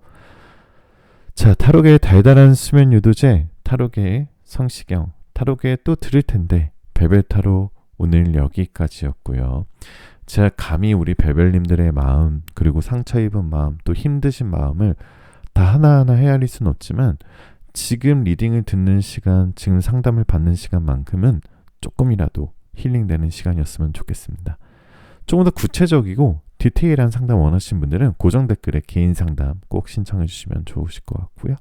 [SPEAKER 1] 자, 타로계의 달달한 수면 유도제, 타로계의 성시경, 타로계에 또 드릴 텐데 별별 타로 오늘 여기까지였고요. 제가 감히 우리 별별님들의 마음, 그리고 상처 입은 마음, 또 힘드신 마음을 다 하나하나 헤아릴 수는 없지만 지금 리딩을 듣는 시간, 지금 상담을 받는 시간만큼은 조금이라도 힐링되는 시간이었으면 좋겠습니다. 조금 더 구체적이고 디테일한 상담 원하시는 분들은 고정 댓글에 개인 상담 꼭 신청해 주시면 좋으실 것 같고요.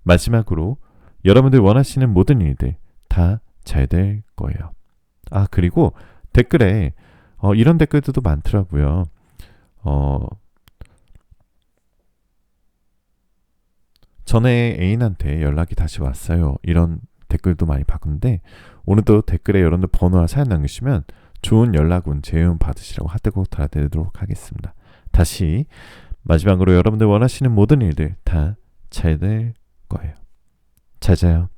[SPEAKER 1] 마지막으로 여러분들 원하시는 모든 일들 다 잘 될 거예요. 그리고 댓글에 이런 댓글들도 많더라고요. 전에 애인한테 연락이 다시 왔어요. 이런 댓글도 많이 봤는데 오늘도 댓글에 여러분들 번호와 사연 남기시면 좋은 연락운, 재운 받으시라고 하트 꼭 달아드리도록 하겠습니다. 다시 마지막으로 여러분들 원하시는 모든 일들 다 잘 될 거예요. 잘 자요.